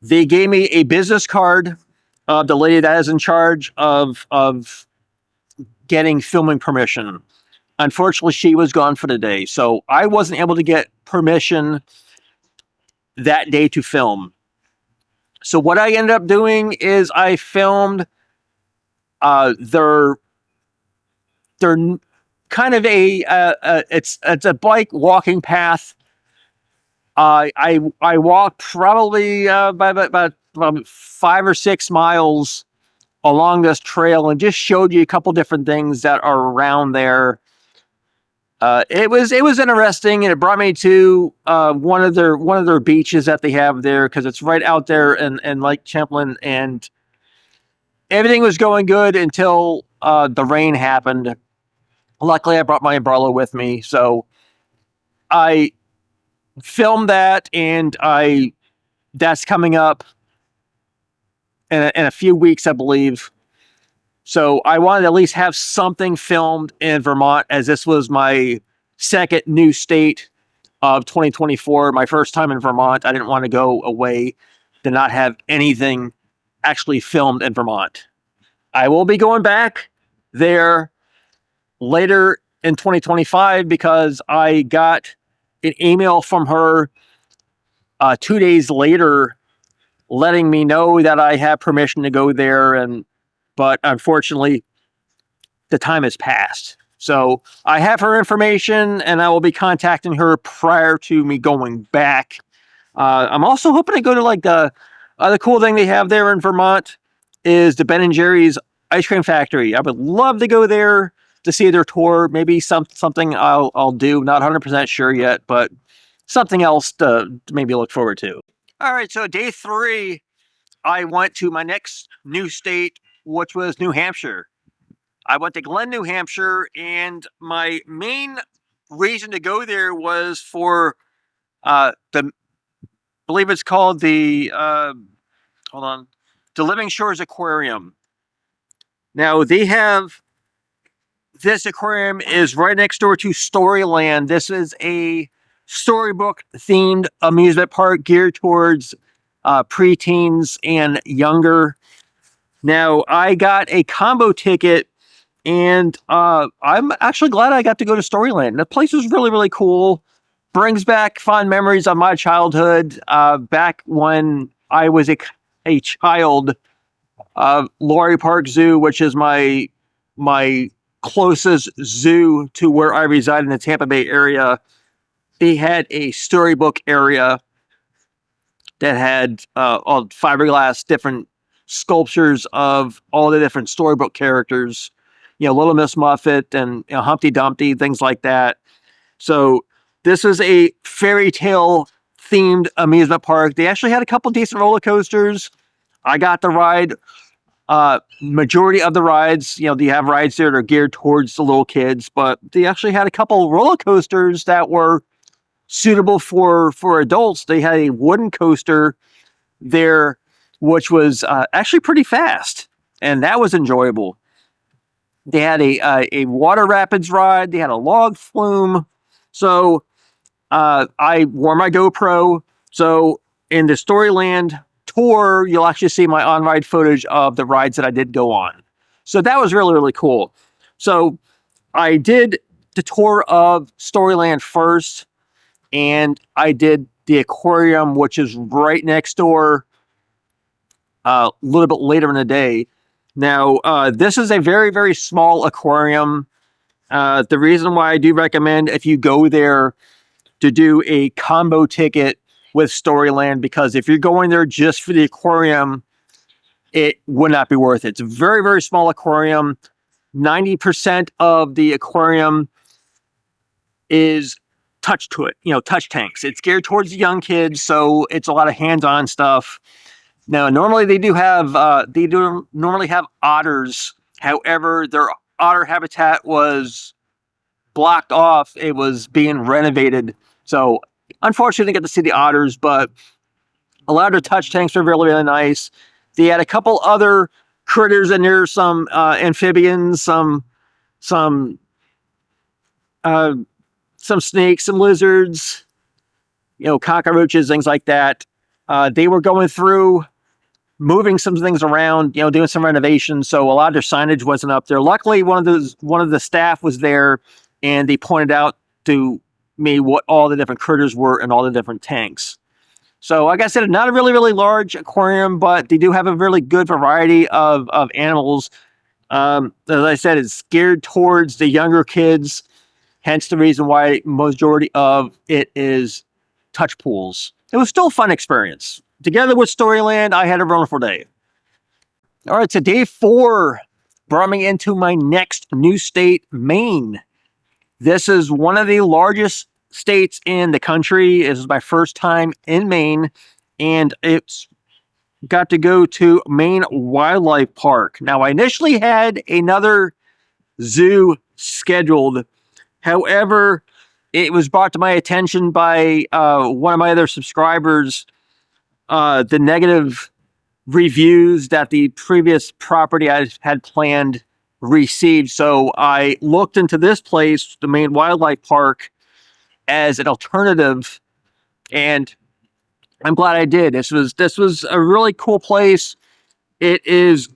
They gave me a business card of the lady that is in charge of getting filming permission. Unfortunately, she was gone for the day, so I wasn't able to get permission that day to film. So what I ended up doing is I filmed their kind of it's a bike walking path. I walked probably about 5 or 6 miles along this trail and just showed you a couple different things that are around there. It was interesting, and it brought me to one of their beaches that they have there, because it's right out there in Lake Champlain, and everything was going good until the rain happened. Luckily, I brought my umbrella with me, so I filmed that, and that's coming up in a few weeks, I believe. So I wanted to at least have something filmed in Vermont, as this was my second new state of 2024, my first time in Vermont. I didn't want to go away to not have anything actually filmed in Vermont. I will be going back there later in 2025 because I got an email from her 2 days later letting me know that I have permission to go there, but unfortunately the time has passed. So I have her information, and I will be contacting her prior to me going back. I'm also hoping to go to like the other cool thing they have there in Vermont is the Ben and Jerry's ice cream factory. I would love to go there to see their tour. Maybe something I'll do. Not 100% sure yet, but something else to maybe look forward to. All right, so day 3, I went to my next new state, which was New Hampshire. I went to Glen, New Hampshire, and my main reason to go there was for the, I believe it's called the, hold on, the Living Shores Aquarium. Now, they have, this aquarium is right next door to Storyland. This is a storybook-themed amusement park geared towards preteens and younger. Now, I got a combo ticket, and I'm actually glad I got to go to Storyland. The place is really, really cool. Brings back fond memories of my childhood. Back when I was a child, Laurie Park Zoo, which is my closest zoo to where I reside in the Tampa Bay area, they had a storybook area that had all fiberglass different sculptures of all the different storybook characters, you know, Little Miss Muffet and, you know, Humpty Dumpty, things like that. So this is a fairy tale themed amusement park. They actually had a couple decent roller coasters. I got to ride majority of the rides. You know, they have rides there that are geared towards the little kids, but they actually had a couple roller coasters that were suitable for adults. They had a wooden coaster there, which was actually pretty fast, and that was enjoyable. They had a water rapids ride. They had a log flume. So I wore my GoPro. So in the Storyland tour, you'll actually see my on-ride footage of the rides that I did go on. So that was really, really cool. So I did the tour of Storyland first, and I did the aquarium, which is right next door, a little bit later in the day. Now, this is a very, very small aquarium. The reason why I do recommend if you go there to do a combo ticket with Storyland, because if you're going there just for the aquarium, it would not be worth it. It's a very, very small aquarium. 90% of the aquarium is touch tanks. It's geared towards the young kids, so it's a lot of hands-on stuff. Now, normally they do normally have otters. However, their otter habitat was blocked off. It was being renovated. So unfortunately, I didn't get to see the otters, but a lot of the touch tanks are really, really nice. They had a couple other critters in there, some amphibians, some snakes, some lizards, you know, cockroaches, things like that. They were going through, moving some things around, you know, doing some renovations. So a lot of their signage wasn't up there. Luckily, one of the staff was there, and they pointed out to me what all the different critters were in all the different tanks. So, like I said, not a really, really large aquarium, but they do have a really good variety of animals. As I said, it's geared towards the younger kids, hence the reason why majority of it is touch pools. It was still a fun experience. Together with Storyland, I had a wonderful day. All right, so day 4 brought me into my next new state, Maine. This is one of the largest states in the country. This is my first time in Maine, and it's got to go to Maine Wildlife Park. Now, I initially had another zoo scheduled. However, it was brought to my attention by one of my other subscribers, the negative reviews that the previous property I had planned received. So I looked into this place, the Maine Wildlife Park, as an alternative, and I'm glad I did. This was a really cool place. It is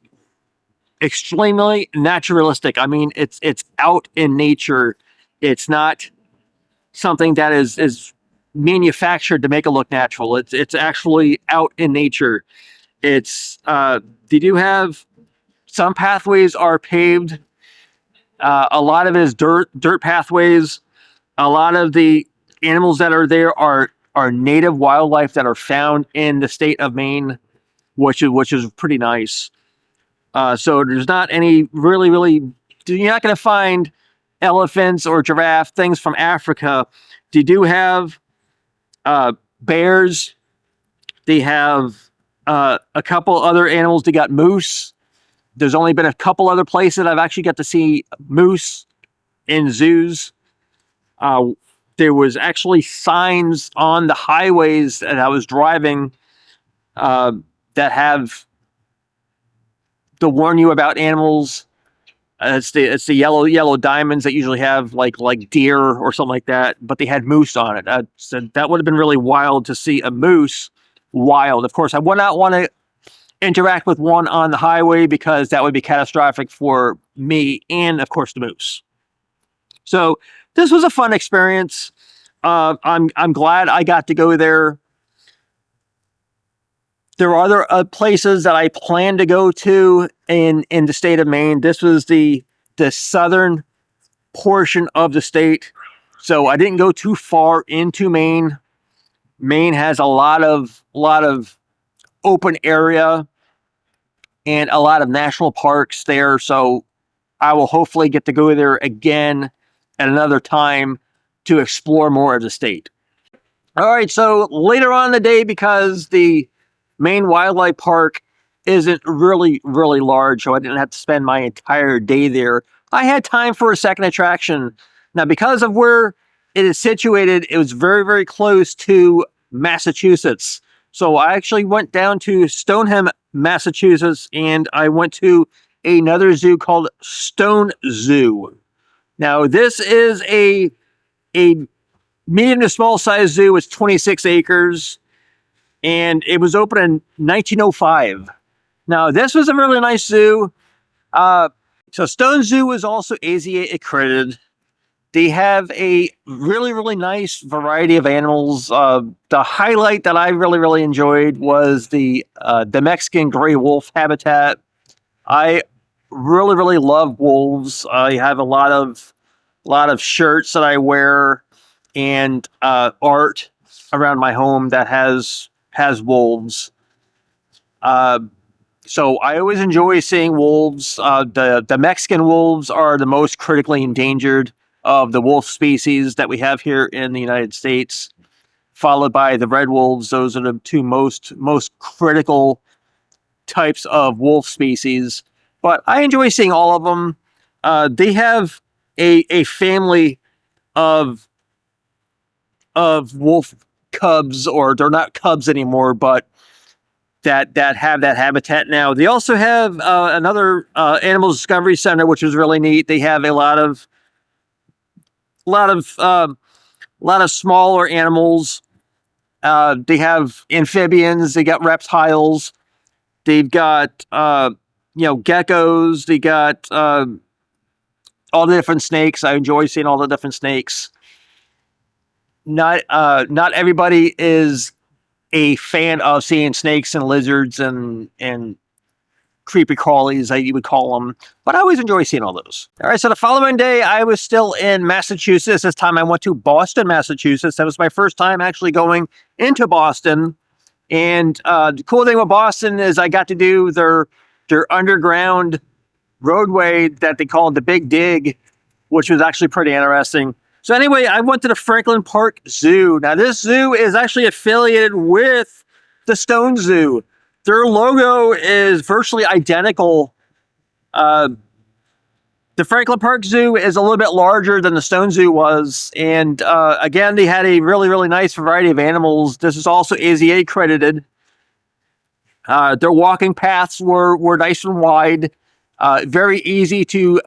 extremely naturalistic. I mean, it's out in nature. It's not something that is manufactured to make it look natural. It's actually out in nature. It's they do have some pathways are paved, A lot of it is dirt pathways. A lot of the animals that are there are native wildlife that are found in the state of Maine, which is pretty nice. So there's not any really. You're not going to find elephants or giraffe things from Africa. They do have bears. They have a couple other animals. They got moose. There's only been a couple other places I've actually got to see moose in zoos. Uh, there was actually signs on the highways that I was driving that have to warn you about animals. It's the yellow diamonds that usually have like deer or something like that, but they had moose on it. So that would have been really wild to see a moose. Wild, of course. I would not want to interact with one on the highway because that would be catastrophic for me and, of course, the moose. So this was a fun experience. I'm glad I got to go there. There are other places that I plan to go to in the state of Maine. This was the southern portion of the state, so I didn't go too far into Maine. Maine has a lot of open area and a lot of national parks there, so I will hopefully get to go there again at another time to explore more of the state. All right, so later on in the day, because the Maine Wildlife Park isn't really large, so I didn't have to spend my entire day there, I had time for a second attraction. Now, because of where it is situated, it was very close to Massachusetts. So I actually went down to Stoneham, Massachusetts, and I went to another zoo called Stone Zoo. Now, this is a medium to small size zoo. It's 26 acres, and it was opened in 1905. Now, this was a really nice zoo. So Stone Zoo is also AZA accredited. They have a really nice variety of animals. The highlight that I really enjoyed was the Mexican gray wolf habitat. I really love wolves. I have a lot of shirts that I wear and art around my home that has wolves. So I always enjoy seeing wolves. The Mexican wolves are the most critically endangered of the wolf species that we have here in the United States, followed by the red wolves. Those are the two most critical types of wolf species. But I enjoy seeing all of them. They have a family of wolf cubs, or they're not cubs anymore, but that have that habitat now. They also have another animal discovery center, which is really neat. They have a lot of smaller animals. They have amphibians. They got reptiles. They've got geckos. They got all the different snakes. I enjoy seeing all the different snakes. Not everybody is a fan of seeing snakes and lizards and creepy crawlies, you would call them, but I always enjoy seeing all those. All right, so the following day, I was still in Massachusetts. This time I went to Boston, Massachusetts. That was my first time actually going into Boston. And the cool thing with Boston is I got to do their underground roadway that they call the Big Dig, which was actually pretty interesting. So anyway, I went to the Franklin Park Zoo. Now, this zoo is actually affiliated with the Stone Zoo. Their logo is virtually identical. The Franklin Park Zoo is a little bit larger than the Stone Zoo was. And again, they had a really nice variety of animals. This is also AZA accredited. Their walking paths were nice and wide. Very easy to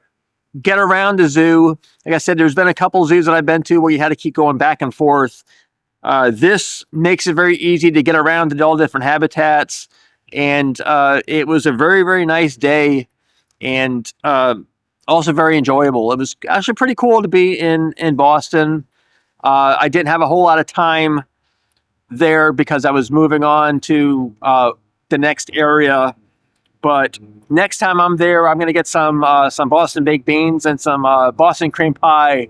get around the zoo. Like I said, there's been a couple zoos that I've been to where you had to keep going back and forth. This makes it very easy to get around to all different habitats. And it was a very nice day, and also very enjoyable. It was actually pretty cool to be in Boston. I didn't have a whole lot of time there because I was moving on to the next area But next time I'm there, I'm going to get some Boston baked beans and some Boston cream pie,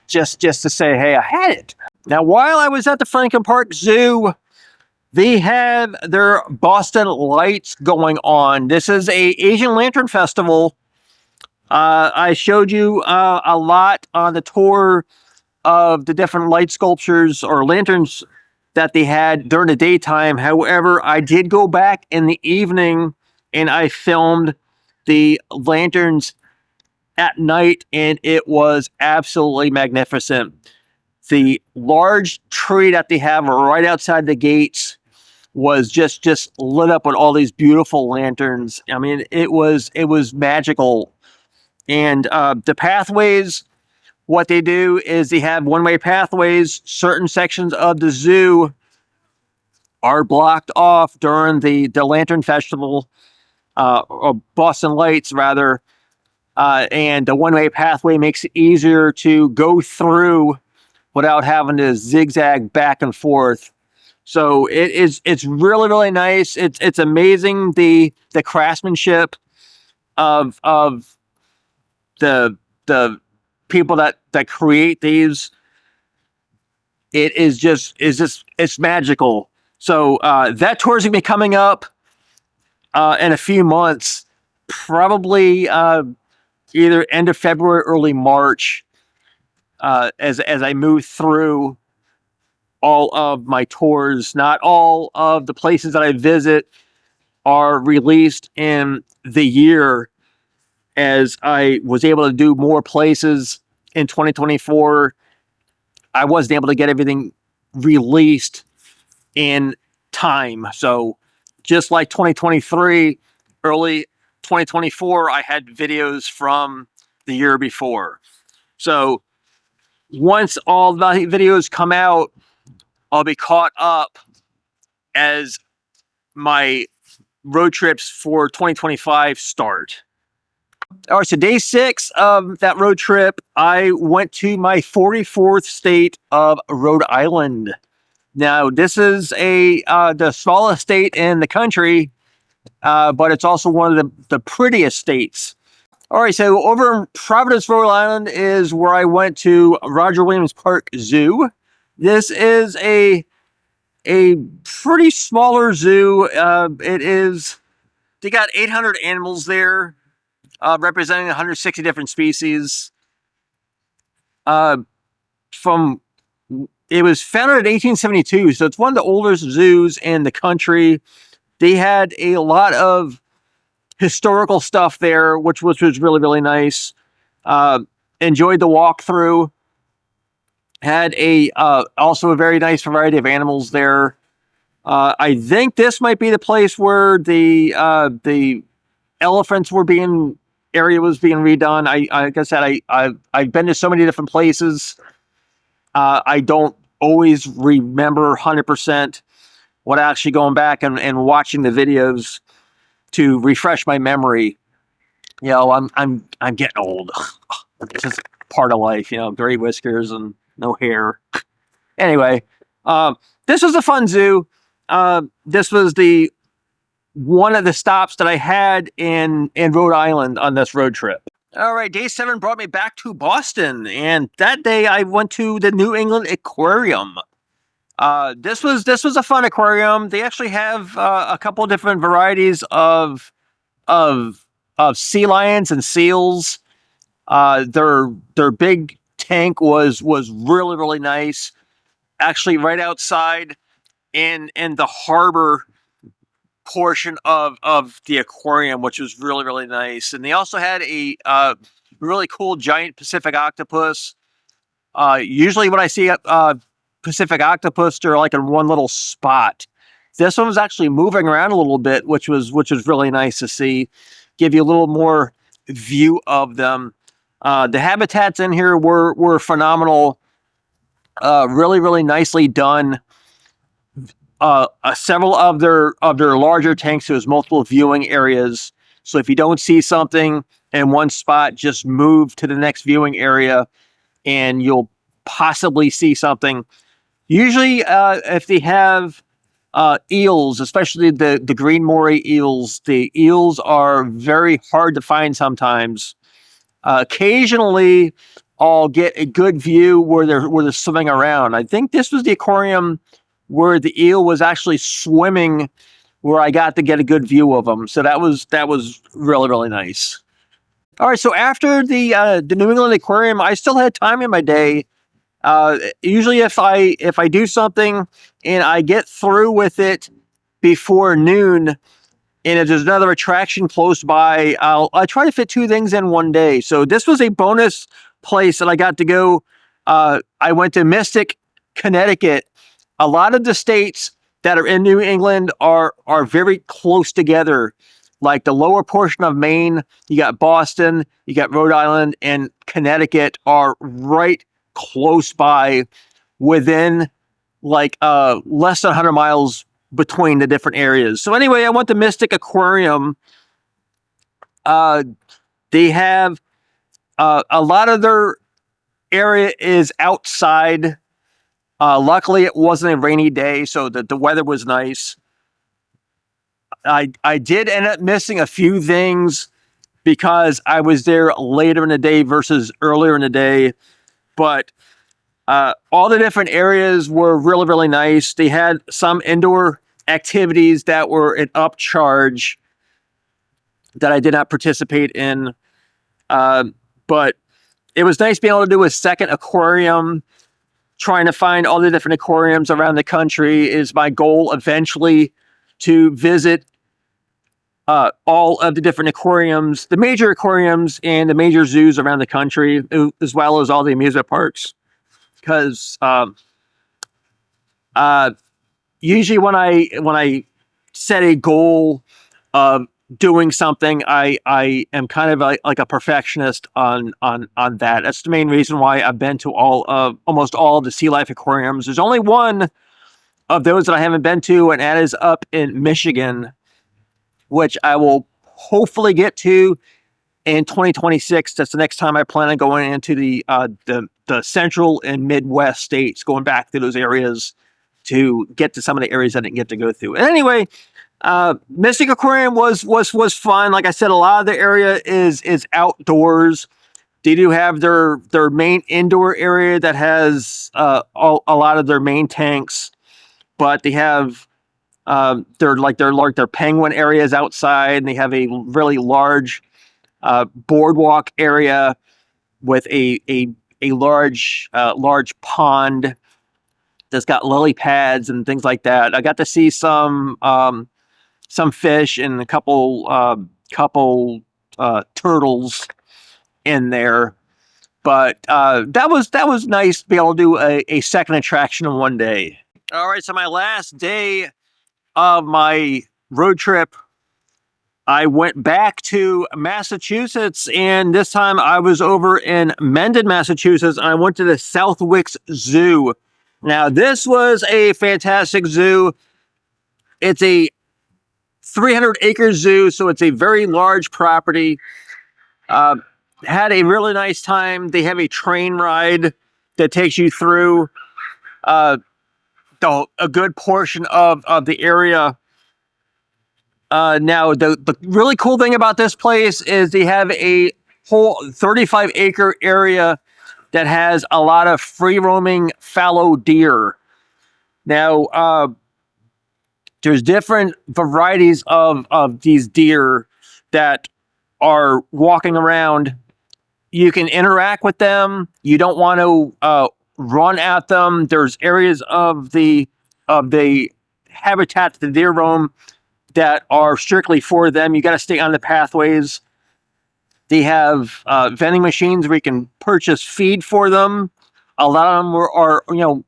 just to say, hey, I had it. Now, while I was at the Franklin Park Zoo, they have their Boston Lights going on. This is a Asian Lantern Festival. I showed you a lot on the tour of the different light sculptures or lanterns that they had during the daytime. However, I did go back in the evening and I filmed the lanterns at night, and it was absolutely magnificent. The large tree that they have right outside the gates was just lit up with all these beautiful lanterns. I mean, it was magical. And the pathways, what they do is they have one-way pathways. Certain sections of the zoo are blocked off during the Lantern Festival, or Boston Lights, rather. And the one-way pathway makes it easier to go through without having to zigzag back and forth. So it's really, really nice. It's amazing the craftsmanship of the people that create these. It's magical. So that tour is gonna be coming up in a few months, probably either end of February, early March, as I move through all of my tours. Not all of the places that I visit are released in the year, as I was able to do more places in 2024. I wasn't able to get everything released in time. So just like 2023, early 2024, I had videos from the year before. So once all the videos come out, I'll be caught up as my road trips for 2025 start. All right, so day 6 of that road trip, I went to my 44th state of Rhode Island. Now, this is the smallest state in the country, but it's also one of the prettiest states. All right, so over in Providence, Rhode Island is where I went to Roger Williams Park Zoo. This is a pretty smaller zoo. They got 800 animals there, representing 160 different species. It was founded in 1872, so it's one of the oldest zoos in the country. They had a lot of historical stuff there, which was really, really nice. Enjoyed the walkthrough. Had also a very nice variety of animals there. I think this might be the place where the elephants was being redone. Like I said, I've been to so many different places. I don't always remember 100% what actually going back and watching the videos to refresh my memory. You know, I'm getting old. It's just part of life, you know, gray whiskers and no hair. Anyway, this was a fun zoo. This was one of the stops that I had in Rhode Island on this road trip. All right, day 7 brought me back to Boston, and that day I went to the New England Aquarium. This was a fun aquarium. They actually have a couple different varieties of sea lions and seals. Their big tank was really, really nice. Actually, right outside in the harbor portion of the aquarium, which was really, really nice. And they also had a really cool giant Pacific octopus. Usually when I see Pacific octopus, they're like in one little spot. This one was actually moving around a little bit, which was really nice to see. Give you a little more view of them. The habitats in here were phenomenal. Really, really nicely done. Several of their larger tanks, there's multiple viewing areas. So if you don't see something in one spot, just move to the next viewing area and you'll possibly see something. Usually, if they have eels, especially the green moray eels. The eels are very hard to find sometimes. Occasionally, I'll get a good view where they're swimming around. I think this was the aquarium where the eel was actually swimming, where I got to get a good view of them. So that was really, really nice. All right, so after the New England Aquarium, I still had time in my day. Usually, if I do something and I get through with it before noon, and if there's another attraction close by, I try to fit two things in one day. So this was a bonus place that I got to go. I went to Mystic, Connecticut. A lot of the states that are in New England are very close together. Like the lower portion of Maine, you got Boston, you got Rhode Island, and Connecticut are right close by, within like less than 100 miles between the different areas. So anyway, I went to Mystic Aquarium. They have a lot of their area is outside. Luckily, it wasn't a rainy day, so the weather was nice. I did end up missing a few things because I was there later in the day versus earlier in the day, but all the different areas were really, really nice. They had some indoor activities that were an upcharge that I did not participate in. But it was nice being able to do a second aquarium. Trying to find all the different aquariums around the country is my goal eventually, to visit all of the different aquariums, the major aquariums and the major zoos around the country, as well as all the amusement parks. Because usually when I set a goal of doing something, I am kind of like a perfectionist on that. That's the main reason why I've been to almost all of the sea life aquariums. There's only one of those that I haven't been to, and that is up in Michigan, which I will hopefully get to in 2026. That's the next time I plan on going into the central and Midwest states, going back to those areas to get to some of the areas I didn't get to go through. And anyway, Mystic Aquarium was fun. Like I said, a lot of the area is outdoors. They do have their main indoor area that has a lot of their main tanks, but they have their penguin areas outside, and they have a really large boardwalk area with a large pond that's got lily pads and things like that. I got to see some fish and a couple turtles in there, but that was nice to be able to do a second attraction in one day. All right, so my last day of my road trip, I went back to Massachusetts, and this time I was over in Mendon, Massachusetts, and I went to the Southwick Zoo. Now, this was a fantastic zoo. It's a 300-acre zoo, so it's a very large property. Had a really nice time. They have a train ride that takes you through a good portion of the area. Now, the really cool thing about this place is they have a whole 35-acre area that has a lot of free-roaming fallow deer. Now, there's different varieties of these deer that are walking around. You can interact with them. You don't want to run at them. There's areas of the habitat that the deer roam that are strictly for them. You got to stay on the pathways. They have vending machines where you can purchase feed for them. A lot of them are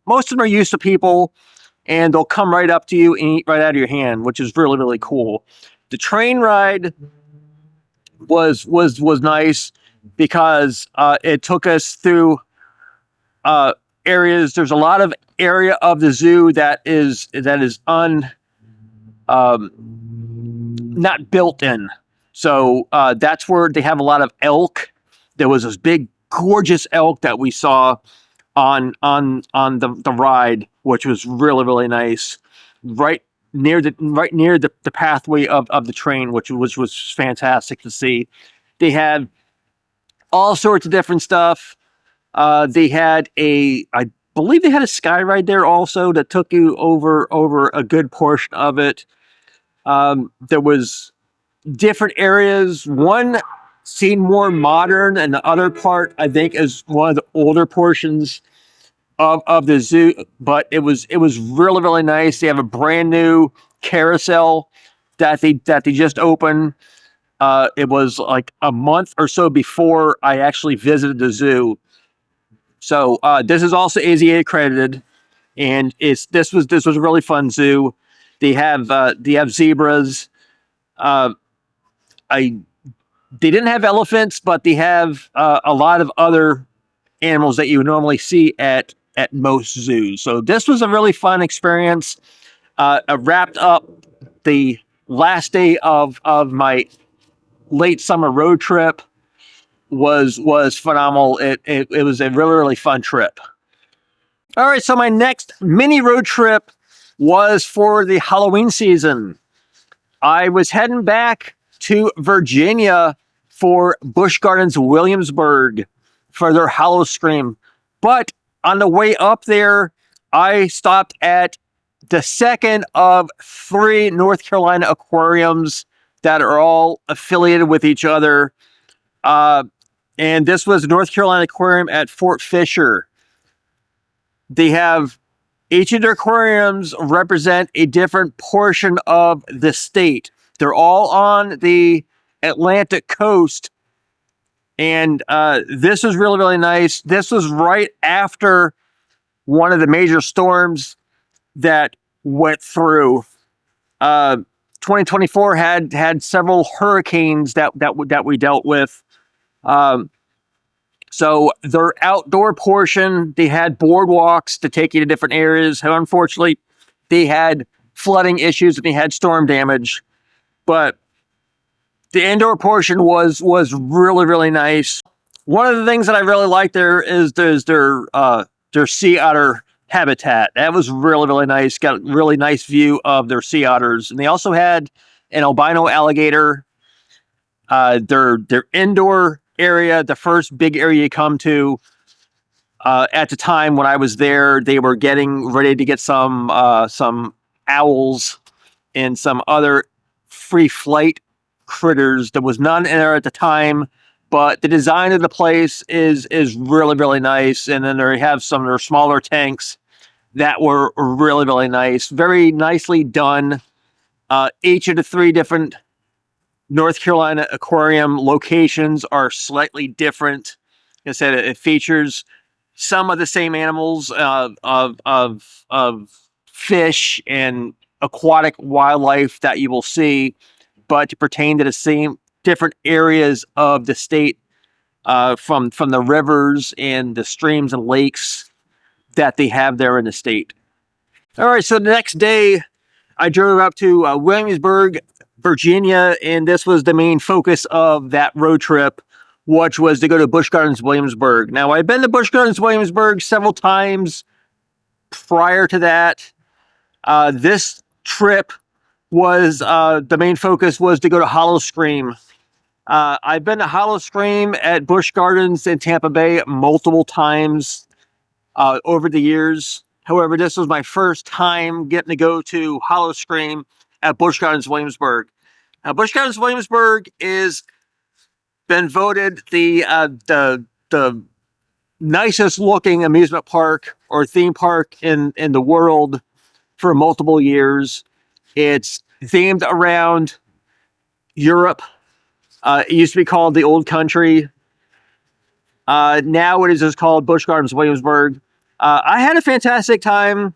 most of them are used to people, and they'll come right up to you and eat right out of your hand, which is really, really cool. The train ride was nice because it took us through areas. There's a lot of area of the zoo that is not built in. So that's where they have a lot of elk. There was this big, gorgeous elk that we saw on the ride, which was really, really nice. Right right near the pathway of the train, which was fantastic to see. They had all sorts of different stuff. They had I believe they had a sky ride there also that took you over a good portion of it. There was different areas. One seemed more modern, and the other part I think is one of the older portions of the zoo. But it was really nice. They have a brand new carousel that they just opened. It was like a month or so before I actually visited the zoo. So this is also AZA accredited, and this was a really fun zoo. They have zebras. Uh, I They didn't have elephants, but they have a lot of other animals that you would normally see at most zoos. So this was a really fun experience. I wrapped up the last day of my late summer road trip. Was phenomenal. It was a really fun trip. All right, so my next mini road trip was for the Halloween season. I was heading back to Virginia for Busch Gardens Williamsburg for their Howl-O-Scream. But on the way up there, I stopped at the second of 3 North Carolina aquariums that are all affiliated with each other. And this was North Carolina Aquarium at Fort Fisher. They have each of their aquariums represent a different portion of the state. They're all on the Atlantic coast. And this was really nice. This was right after one of the major storms that went through. 2024 had several hurricanes that we dealt with. So their outdoor portion, they had boardwalks to take you to different areas. Unfortunately, they had flooding issues and they had storm damage. But the indoor portion was really nice. One of the things that I really like there is their sea otter habitat. That was really nice. Got a really nice view of their sea otters. And they also had an albino alligator. Their indoor area, the first big area you come to. At the time when I was there, they were getting ready to get some owls and some other free flight critters. There was none in there at the time, but the design of the place is really nice. And then they have some of their smaller tanks that were really nice, very nicely done. Each of the 3 different North Carolina aquarium locations are slightly different. Like I said, it features some of the same animals of fish and aquatic wildlife that you will see, but to pertain to the same different areas of the state, from the rivers and the streams and lakes that they have there in the state. All right, so the next day I drove up to Williamsburg, Virginia, and this was the main focus of that road trip, which was to go to Busch Gardens Williamsburg. Now, I've been to Busch Gardens Williamsburg several times prior to that. This trip was the main focus was to go to Howl-O-Scream. I've been to Howl-O-Scream at Busch Gardens in Tampa Bay multiple times over the years. However, this was my first time getting to go to Howl-O-Scream at Busch Gardens Williamsburg. Now, Busch Gardens Williamsburg is been voted the nicest looking amusement park or theme park in the world for multiple years. It's themed around Europe. It used to be called the Old Country. Now it is just called Busch Gardens Williamsburg. I had a fantastic time.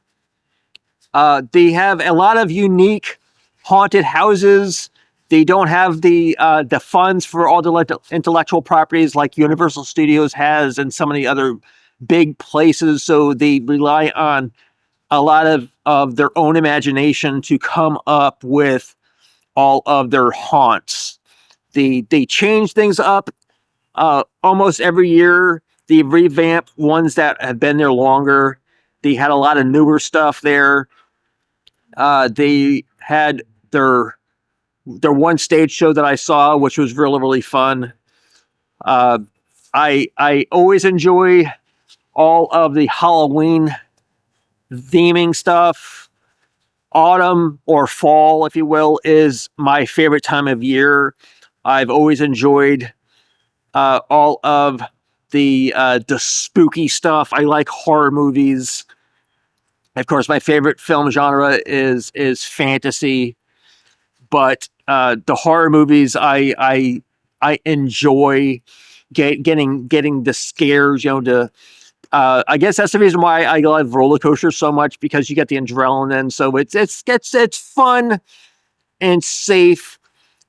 They have a lot of unique haunted houses. They don't have the funds for all the intellectual properties like Universal Studios has and some of the other big places. So they rely on a lot of their own imagination to come up with all of their haunts. They change things up almost every year. They revamp ones that have been there longer. They had a lot of newer stuff there. They had their one stage show that I saw, which was really, really fun. I always enjoy all of the Halloween theming stuff. Autumn or fall, if you will, is my favorite time of year. I've always enjoyed all of the spooky stuff. I like horror movies. Of course, my favorite film genre is fantasy, but the horror movies I enjoy getting the scares. You know, I guess that's the reason why I love roller coasters so much, because you get the adrenaline. So it's fun and safe.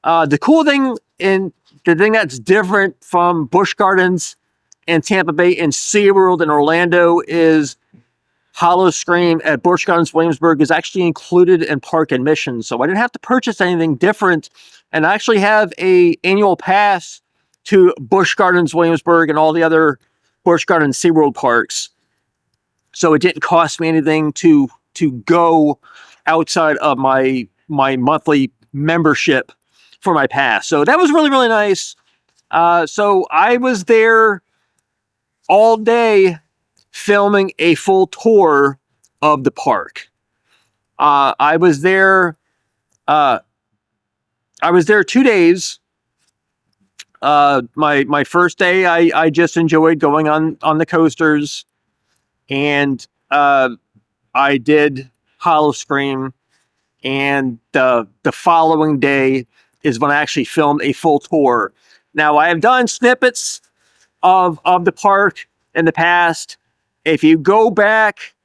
The cool thing, and the thing that's different from Busch Gardens and Tampa Bay and SeaWorld in Orlando, is Howl-O-Scream at Busch Gardens Williamsburg is actually included in park admission. So I didn't have to purchase anything different, and I actually have a annual pass to Busch Gardens Williamsburg and all the other Busch Gardens SeaWorld parks. So it didn't cost me anything to go outside of my monthly membership for my pass. So that was really, really nice. So I was there all day filming a full tour of the park. I was there 2 days. My first day, I just enjoyed going on the coasters, and I did Howl-O-Scream, and the following day is when I actually filmed a full tour. Now, I have done snippets of the park in the past. If you go back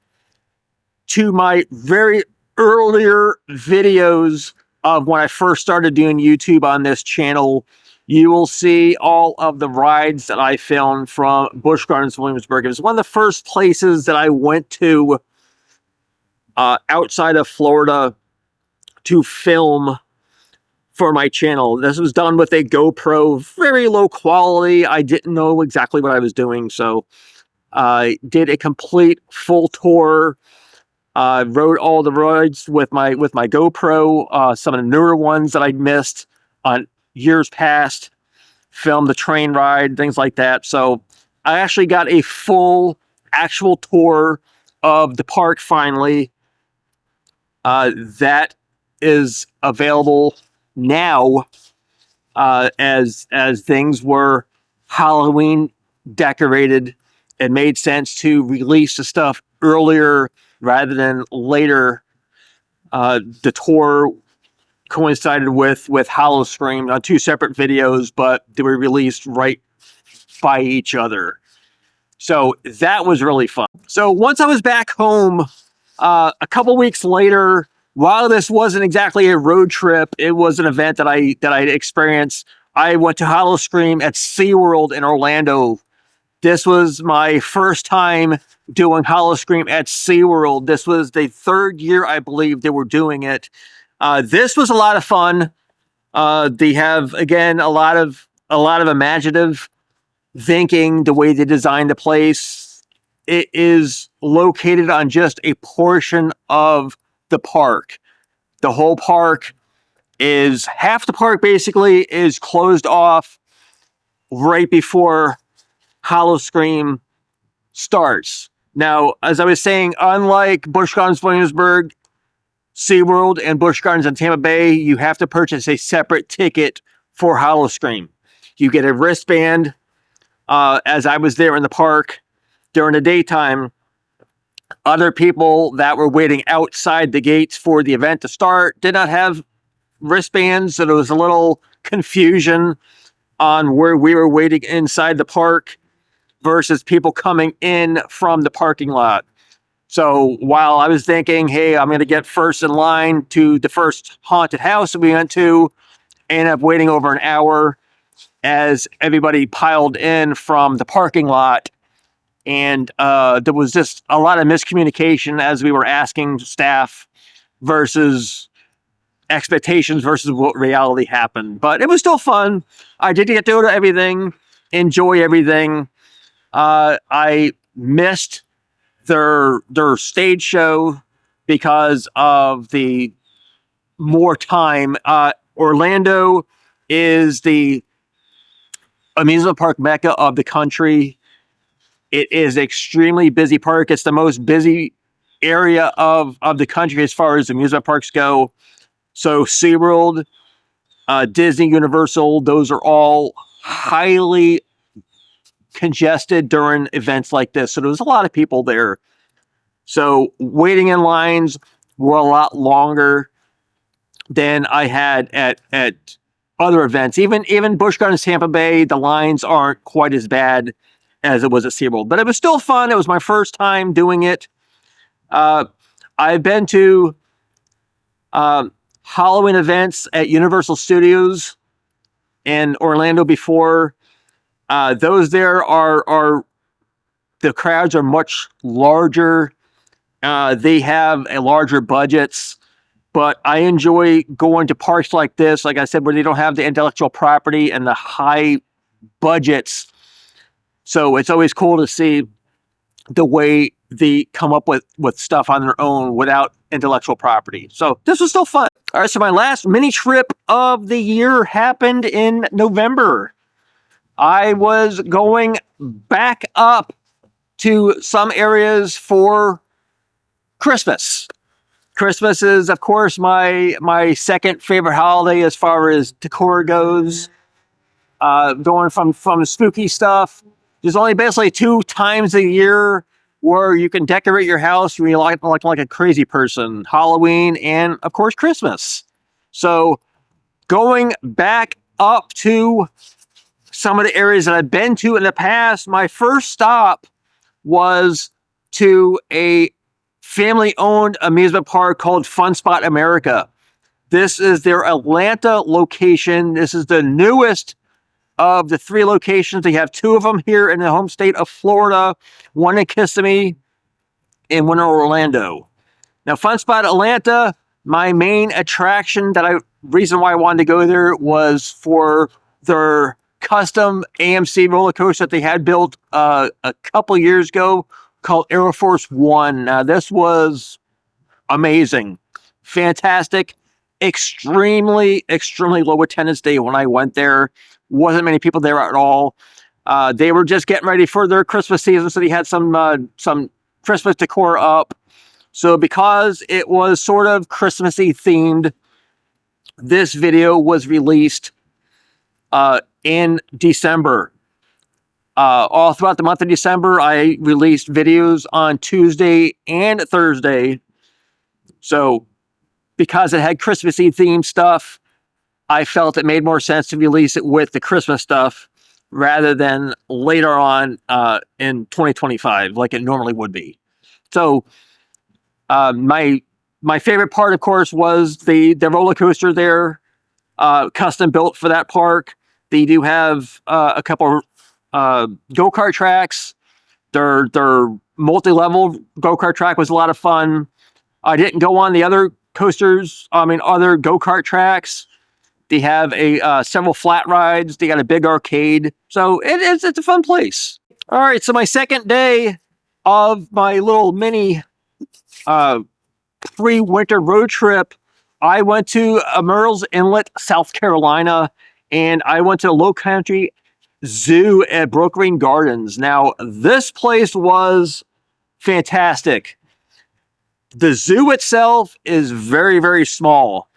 to my very earlier videos of when I first started doing YouTube on this channel, you will see all of the rides that I filmed from Busch Gardens Williamsburg. It was one of the first places that I went to outside of Florida to film for my channel. This was done with a GoPro, very low quality. I didn't know exactly what I was doing, so I did a complete full tour. Rode all the rides with my GoPro, some of the newer ones that I'd missed on years past, filmed the train ride, things like that. So I actually got a full actual tour of the park finally. That is available now, as things were Halloween decorated. It made sense to release the stuff earlier rather than later. The tour coincided with Howl-O-Scream on two separate videos, but they were released right by each other. So that was really fun. So once I was back home, a couple weeks later, while this wasn't exactly a road trip, it was an event that I experienced. I went to Howl-O-Scream at SeaWorld in Orlando. This was my first time doing Howl-O-Scream at SeaWorld. This was the third year, I believe, they were doing it. This was a lot of fun. They have, again, a lot of imaginative thinking, the way they designed the place. It is located on just a portion of the park. The whole park is, half the park basically is closed off right before Howl-O-Scream starts. Now, as I was saying, unlike Busch Gardens Williamsburg, SeaWorld, and Busch Gardens in Tampa Bay, you have to purchase a separate ticket for Howl-O-Scream. You get a wristband. As I was there in the park during the daytime, other people that were waiting outside the gates for the event to start did not have wristbands, so there was a little confusion on where we were waiting inside the park versus people coming in from the parking lot. So while I was thinking, hey, I'm going to get first in line to the first haunted house that we went to, I ended up waiting over an hour as everybody piled in from the parking lot. And there was just a lot of miscommunication as we were asking staff versus expectations versus what reality happened. But it was still fun. I did get to go to everything, enjoy everything. I missed their stage show because of the more time. Orlando is the amusement park mecca of the country. It is an extremely busy park. It's the most busy area of the country as far as amusement parks go. So SeaWorld, Disney, Universal, those are all highly congested during events like this. So there was a lot of people there. So waiting in lines were a lot longer than I had at other events. Even Busch Gardens Tampa Bay, the lines aren't quite as bad as it was at SeaWorld. But it was still fun. It was my first time doing it. I've been to Halloween events at Universal Studios in Orlando before. Those there are the crowds are much larger. They have a larger budgets, but I enjoy going to parks like this, like I said, where they don't have the intellectual property and the high budgets. So it's always cool to see the way they come up with stuff on their own without intellectual property. So this was still fun. All right, so my last mini trip of the year happened in November. I was going back up to some areas for Christmas. Christmas is, of course, my second favorite holiday as far as decor goes. Going from spooky stuff. There's only basically 2 times a year where you can decorate your house when you like a crazy person. Halloween and, of course, Christmas. So going back up to some of the areas that I've been to in the past, my first stop was to a family-owned amusement park called Fun Spot America. This is their Atlanta location. This is the newest of the 3 locations. They have 2 of them here in the home state of Florida, one in Kissimmee and one in Orlando. Now, Fun Spot Atlanta, my main attraction reason why I wanted to go there was for their custom AMC roller coaster that they had built a couple years ago called Air Force One. Now, this was amazing, fantastic, extremely low attendance day when I went there. Wasn't many people there at all. They were just getting ready for their Christmas season, so they had some Christmas decor up. So because it was sort of Christmassy themed, this video was released in December. All throughout the month of December, I released videos on Tuesday and Thursday. So because it had Christmassy themed stuff, I felt it made more sense to release it with the Christmas stuff rather than later on in 2025 like it normally would be. So my favorite part, of course, was the roller coaster there, custom built for that park. They do have a couple go-kart tracks. Their multi-level go-kart track was a lot of fun. I didn't go on the other coasters, other go-kart tracks. They have several flat rides. They got a big arcade. So it's a fun place. All right, so my second day of my little mini pre-winter road trip, I went to Murrells Inlet, South Carolina, and I went to the Low Country Zoo at Brook Green Gardens. Now, this place was fantastic. The zoo itself is very small.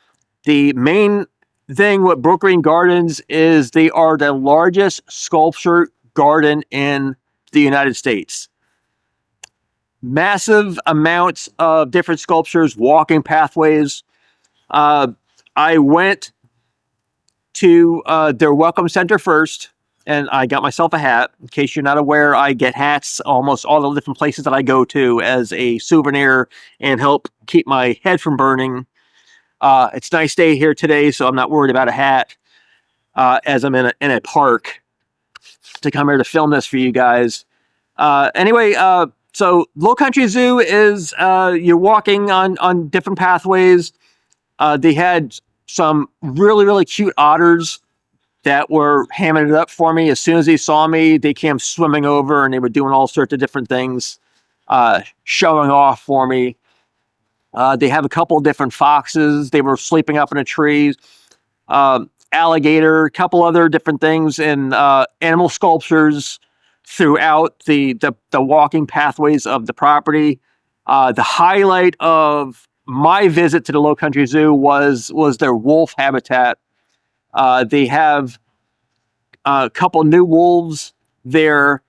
The main thing with Brook Green Gardens is they are the largest sculpture garden in the United States. Massive amounts of different sculptures, walking pathways. I went to their welcome center first, and I got myself a hat. In case you're not aware, I get hats almost all the different places that I go to as a souvenir and help keep my head from burning. It's a nice day here today, so I'm not worried about a hat as I'm in a park to come here to film this for you guys. Anyway, so Low Country Zoo is you're walking on different pathways. They had some really cute otters that were hamming it up for me. As soon as they saw me, they came swimming over and they were doing all sorts of different things, showing off for me. They have a couple of different foxes. They were sleeping up in a tree. Alligator, a couple other different things, and animal sculptures throughout the walking pathways of the property. The highlight of my visit to the Low Country Zoo was their wolf habitat. They have a couple new wolves there,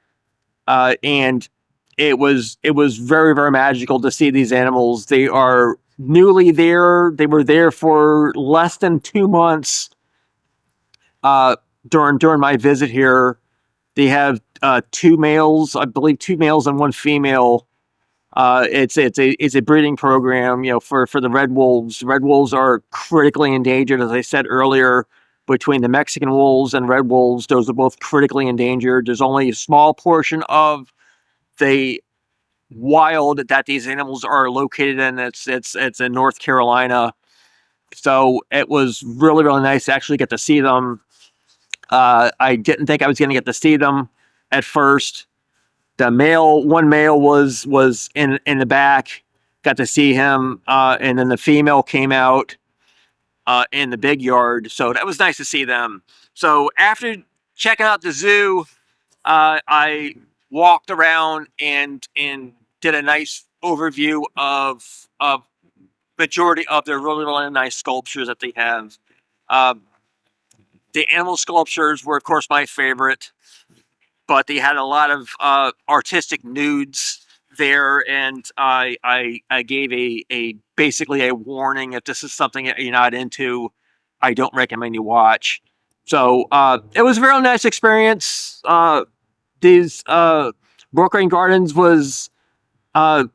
and it was very, very magical to see these animals. They are newly there. They were there for less than 2 months during my visit here. They have two males, I believe, two males and one female. It's a breeding program, for the red wolves. Red wolves are critically endangered, as I said earlier. Between the Mexican wolves and red wolves, those are both critically endangered. There's only a small portion of the wild that these animals are located in. It's in North Carolina. So it was really, really nice to actually get to see them. I didn't think I was going to get to see them at first. One male was in the back, got to see him, and then the female came out in the big yard. So that was nice to see them. So after checking out the zoo, I walked around and did a nice overview of majority of their really, really nice sculptures that they have. The animal sculptures were, of course, my favorite, but they had a lot of artistic nudes there, and I gave a basically a warning: if this is something that you're not into, I don't recommend you watch. So it was a very nice experience. These Brooklyn Gardens was the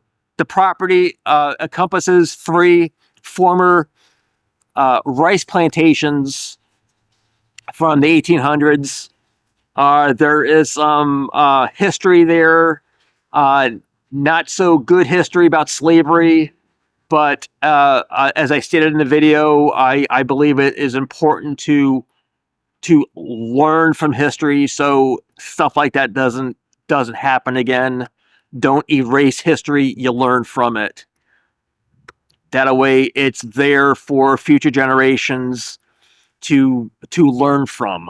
property encompasses 3 former rice plantations from the 1800s. There is some history there, not so good history about slavery, but as I stated in the video, I believe it is important to learn from history so stuff like that doesn't happen again. Don't erase history, you learn from it. That way it's there for future generations to learn from.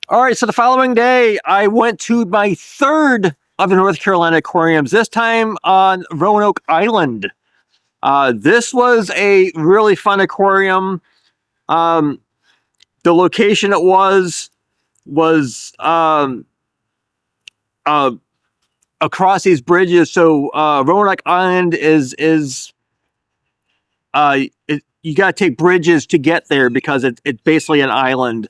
All right, so the following day, I went to my third of the North Carolina aquariums, this time on Roanoke Island. This was a really fun aquarium. The location it was across these bridges. So Roanoke Island is you got to take bridges to get there because it's basically an island.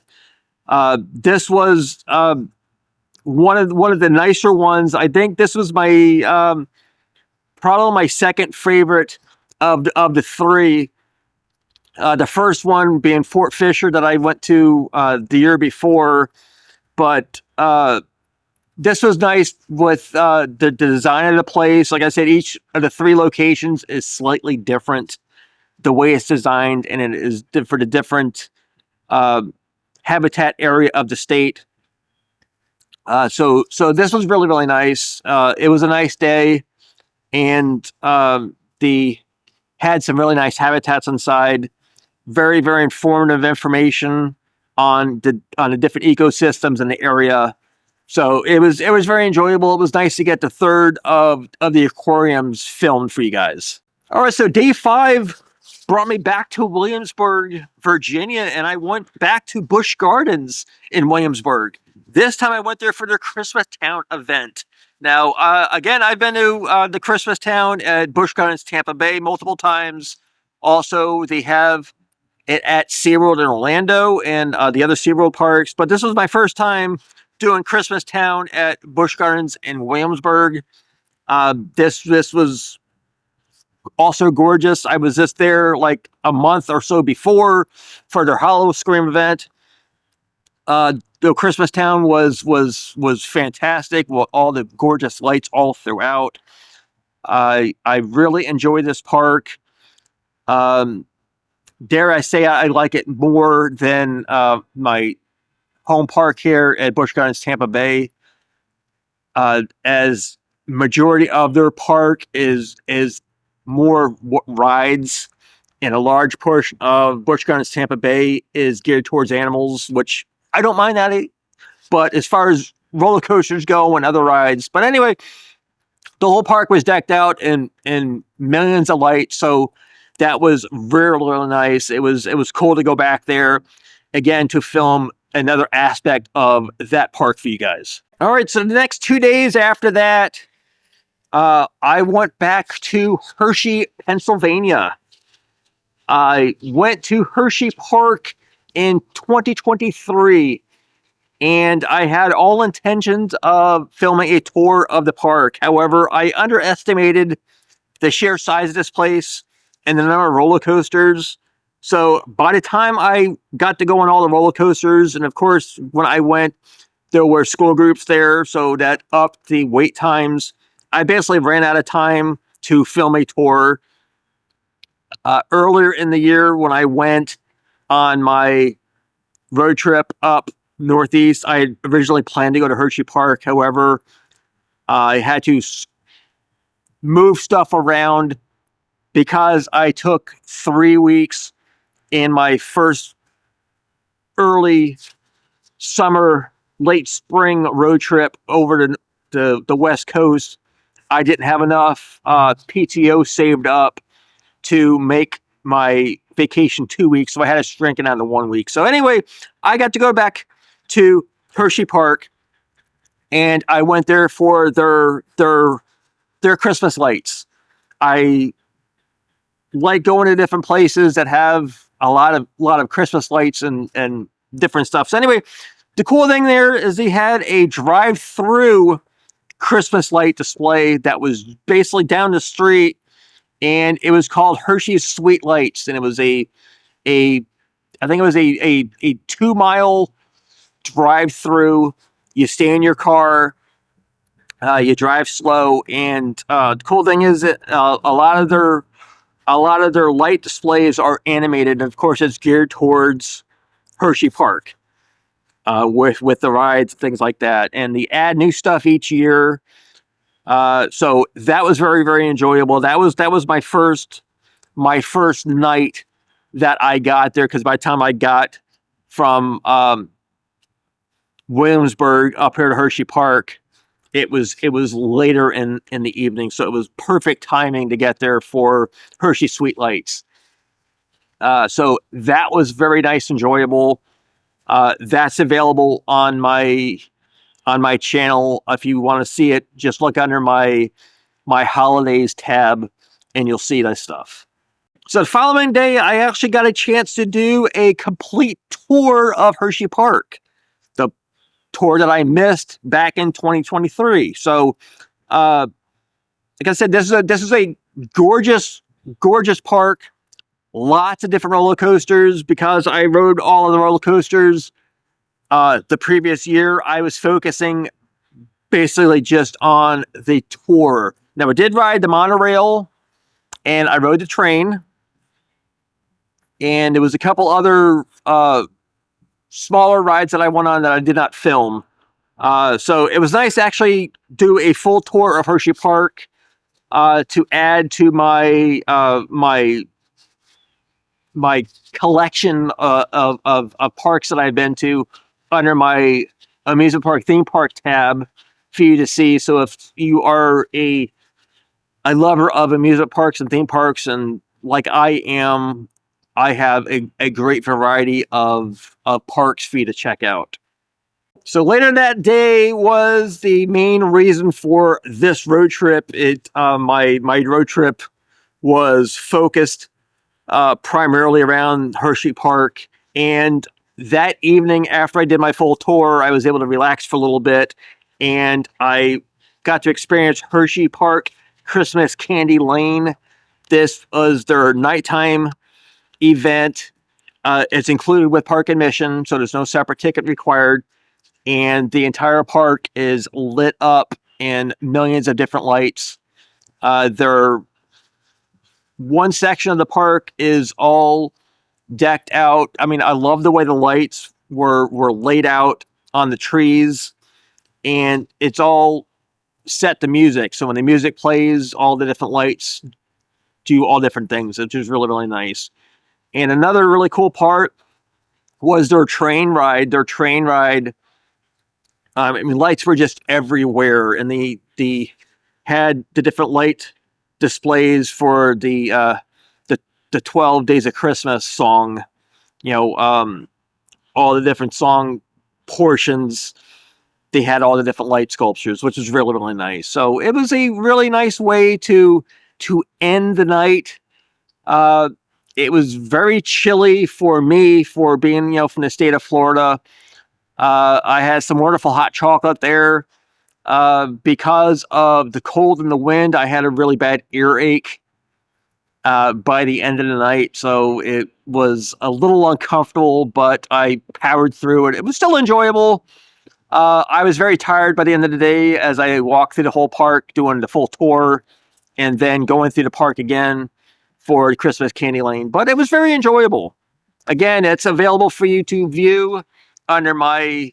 This was one of the nicer ones. I think this was my probably my second favorite of the 3. The first one being Fort Fisher that I went to the year before, but this was nice with the design of the place. Like I said, each of the 3 locations is slightly different. The way it's designed, and it is for the different habitat area of the state. So this was really, really nice. It was a nice day, and the had some really nice habitats inside. Very, very informative information on the different ecosystems in the area. So it was very enjoyable. It was nice to get the third of the aquariums filmed for you guys. All right, so day 5 brought me back to Williamsburg, Virginia, and I went back to Busch Gardens in Williamsburg. This time I went there for their Christmas Town event. Now, again, I've been to the Christmas Town at Busch Gardens, Tampa Bay multiple times. Also, they have it at SeaWorld in Orlando and the other SeaWorld parks. But this was my first time doing Christmas Town at Busch Gardens in Williamsburg. This was also gorgeous. I was just there like a month or so before for their Hollow Scream event. The Christmas Town was fantastic. Well, all the gorgeous lights all throughout. I really enjoy this park. Dare I say I like it more than my home park here at Busch Gardens, Tampa Bay. As majority of their park is more rides, and a large portion of Busch Gardens Tampa Bay is geared towards animals, which I don't mind that. But as far as roller coasters go and other rides, but anyway, the whole park was decked out in millions of lights, so that was really, really nice. It was cool to go back there again to film another aspect of that park for you guys. All right, so the next 2 days after that, I went back to Hershey, Pennsylvania. I went to Hershey Park in 2023, and I had all intentions of filming a tour of the park. However, I underestimated the sheer size of this place and the number of roller coasters. So by the time I got to go on all the roller coasters, and of course, when I went, there were school groups there, so that upped the wait times. I basically ran out of time to film a tour. Earlier in the year, when I went on my road trip up northeast, I had originally planned to go to Hershey Park. However, I had to move stuff around because I took 3 weeks in my first early summer, late spring road trip over to the West Coast. I didn't have enough PTO saved up to make my vacation 2 weeks, so I had to shrink it down to 1 week. So anyway, I got to go back to Hershey Park, and I went there for their Christmas lights. I like going to different places that have a lot of Christmas lights and different stuff. So anyway, the cool thing there is they had a drive-through Christmas light display that was basically down the street, and it was called Hershey's Sweet Lights, and it was I think it was a 2-mile drive-through. You stay in your car, you drive slow, and the cool thing is that a lot of their light displays are animated. And of course, it's geared towards Hershey Park with the rides, things like that, and they add new stuff each year. So that was very, very enjoyable. That was my first night that I got there, because by the time I got from Williamsburg up here to Hershey Park, it was later in the evening, so it was perfect timing to get there for Hershey Sweet Lights. So that was very nice, enjoyable. That's available on my channel. If you want to see it, just look under my holidays tab, and you'll see that stuff. So the following day, I actually got a chance to do a complete tour of Hershey Park, the tour that I missed back in 2023. So, like I said, this is a gorgeous, gorgeous park. Lots of different roller coasters. Because I rode all of the roller coasters the previous year, I was focusing basically just on the tour. Now, I did ride the monorail, and I rode the train, and there was a couple other smaller rides that I went on that I did not film. So it was nice to actually do a full tour of Hershey Park to add to my my collection of parks that I've been to under my amusement park theme park tab for you to see. So if you are a lover of amusement parks and theme parks, and like I am, I have a great variety of parks for you to check out. So later that day was the main reason for this road trip. My road trip was focused primarily around Hershey Park. And that evening, after I did my full tour, I was able to relax for a little bit, and I got to experience Hershey Park Christmas Candy Lane. This was their nighttime event. It's included with park admission, so there's no separate ticket required. And the entire park is lit up in millions of different lights. One section of the park is all decked out. I mean, I love the way the lights were laid out on the trees, and it's all set to music. So when the music plays, all the different lights do all different things, which is really, really nice. And another really cool part was their train ride. I mean, lights were just everywhere, and the had the different light displays for the 12 Days of Christmas song. You know, all the different song portions. They had all the different light sculptures, which was really, really nice. So it was a really nice way to end the night. It was very chilly for me for being, from the state of Florida. I had some wonderful hot chocolate there. Because of the cold and the wind, I had a really bad earache by the end of the night. So it was a little uncomfortable, but I powered through it. It was still enjoyable. I was very tired by the end of the day as I walked through the whole park doing the full tour and then going through the park again for Christmas Candy Lane. But it was very enjoyable. Again, it's available for you to view under my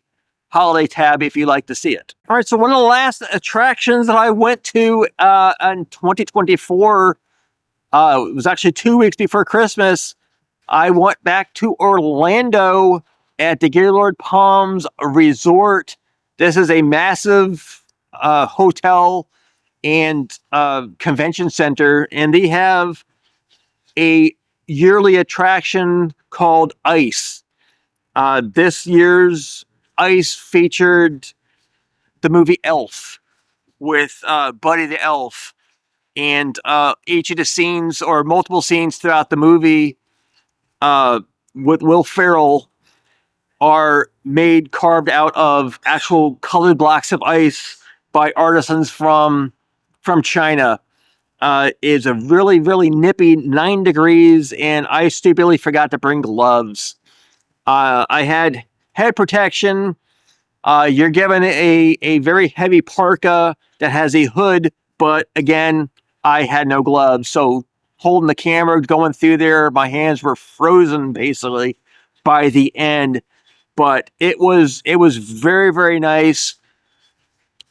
holiday tab if you'd like to see it. All right, so one of the last attractions that I went to in 2024, it was actually 2 weeks before Christmas. I went back to Orlando at the Gaylord Palms Resort. This is a massive hotel and convention center, and they have a yearly attraction called Ice. This year's Ice featured the movie Elf with Buddy the Elf, and each of the scenes or multiple scenes throughout the movie with Will Ferrell are carved out of actual colored blocks of ice by artisans from China. It's a really, really nippy 9 degrees, and I stupidly forgot to bring gloves. I had head protection. You're given a very heavy parka that has a hood, but again, I had no gloves. So holding the camera, going through there, my hands were frozen basically by the end. But it was very, very nice.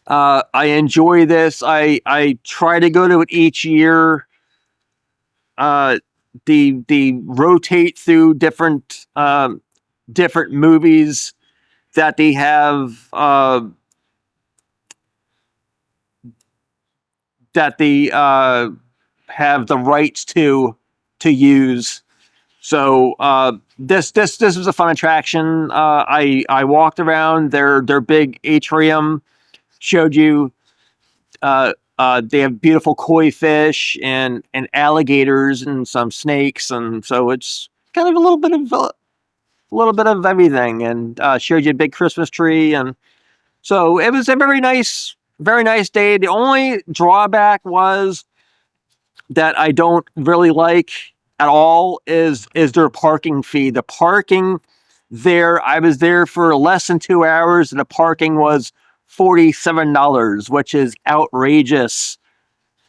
I enjoy this. I try to go to it each year. The rotate through different movies that they have have the rights to use. So this was a fun attraction. I walked around their big atrium, showed you. They have beautiful koi fish and alligators and some snakes, and so it's kind of a little bit of everything. And showed you a big Christmas tree, and so it was a very nice day. The only drawback was that I don't really like at all is their parking fee. The parking there, I was there for less than 2 hours, and the parking was $47, which is outrageous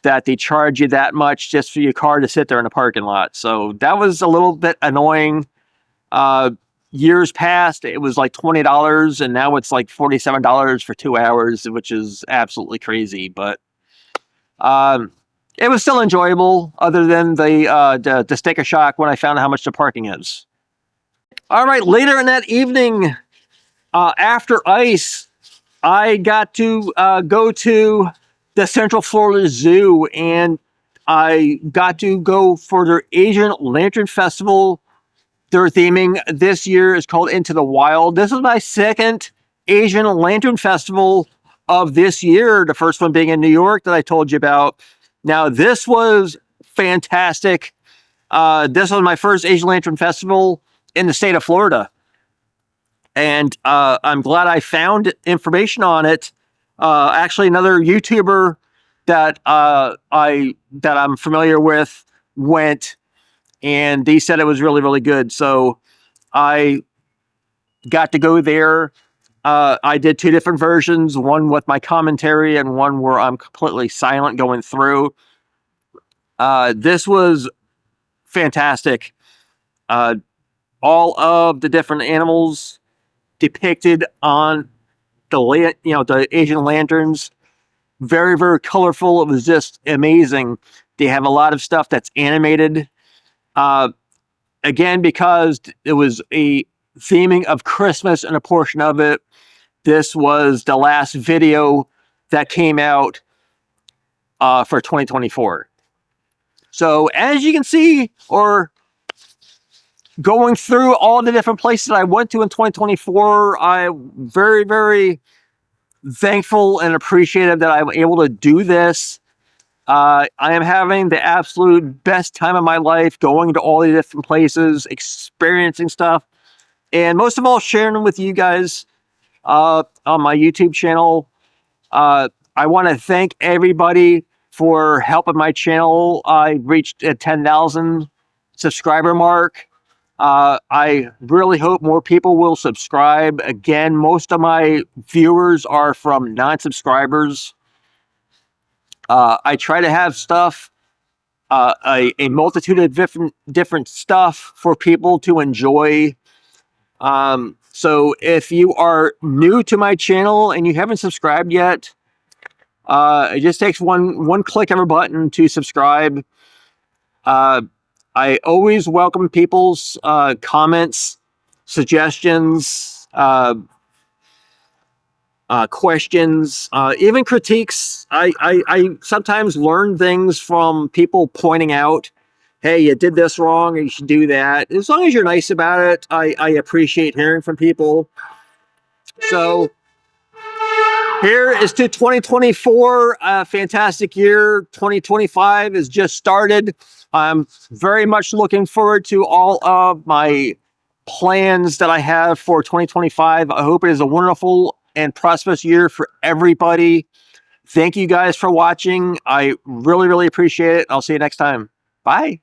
that they charge you that much just for your car to sit there in the parking lot. So that was a little bit annoying. Years past, it was like $20, and now it's like $47 for 2 hours, which is absolutely crazy. But it was still enjoyable, other than the sticker shock when I found out how much the parking is. All right, later in that evening, after Ice, I got to go to the Central Florida Zoo, and I got to go for their Asian Lantern Festival. Their theming this year is called Into the Wild. This is my second Asian Lantern Festival of this year, the first one being in New York that I told you about. Now, this was fantastic. This was my first Asian Lantern Festival in the state of Florida. And I'm glad I found information on it. Actually, another YouTuber that I'm familiar with went, and they said it was really, really good. So I got to go there. I did 2 different versions, one with my commentary and one where I'm completely silent going through. This was fantastic. All of the different animals depicted on the Asian lanterns, very, very colorful. It was just amazing. They have a lot of stuff that's animated. Again, because it was a theming of Christmas and a portion of it, this was the last video that came out for 2024. So as you can see, or going through all the different places I went to in 2024, I'm very, very thankful and appreciative that I'm able to do this. I am having the absolute best time of my life, going to all the different places, experiencing stuff, and most of all, sharing them with you guys on my YouTube channel. I want to thank everybody for helping my channel. I reached a 10,000 subscriber mark. I really hope more people will subscribe. Again, most of my viewers are from non-subscribers. I try to have stuff, a multitude of different stuff for people to enjoy. So if you are new to my channel and you haven't subscribed yet, it just takes one click of a button to subscribe. I always welcome people's comments, suggestions, questions, even critiques. I sometimes learn things from people pointing out, hey, you did this wrong, or you should do that. As long as you're nice about it, I appreciate hearing from people. So here is to 2024, a fantastic year. 2025 has just started. I'm very much looking forward to all of my plans that I have for 2025. I hope it is a wonderful and prosperous year for everybody. Thank you guys for watching. I really, really appreciate it. I'll see you next time. Bye.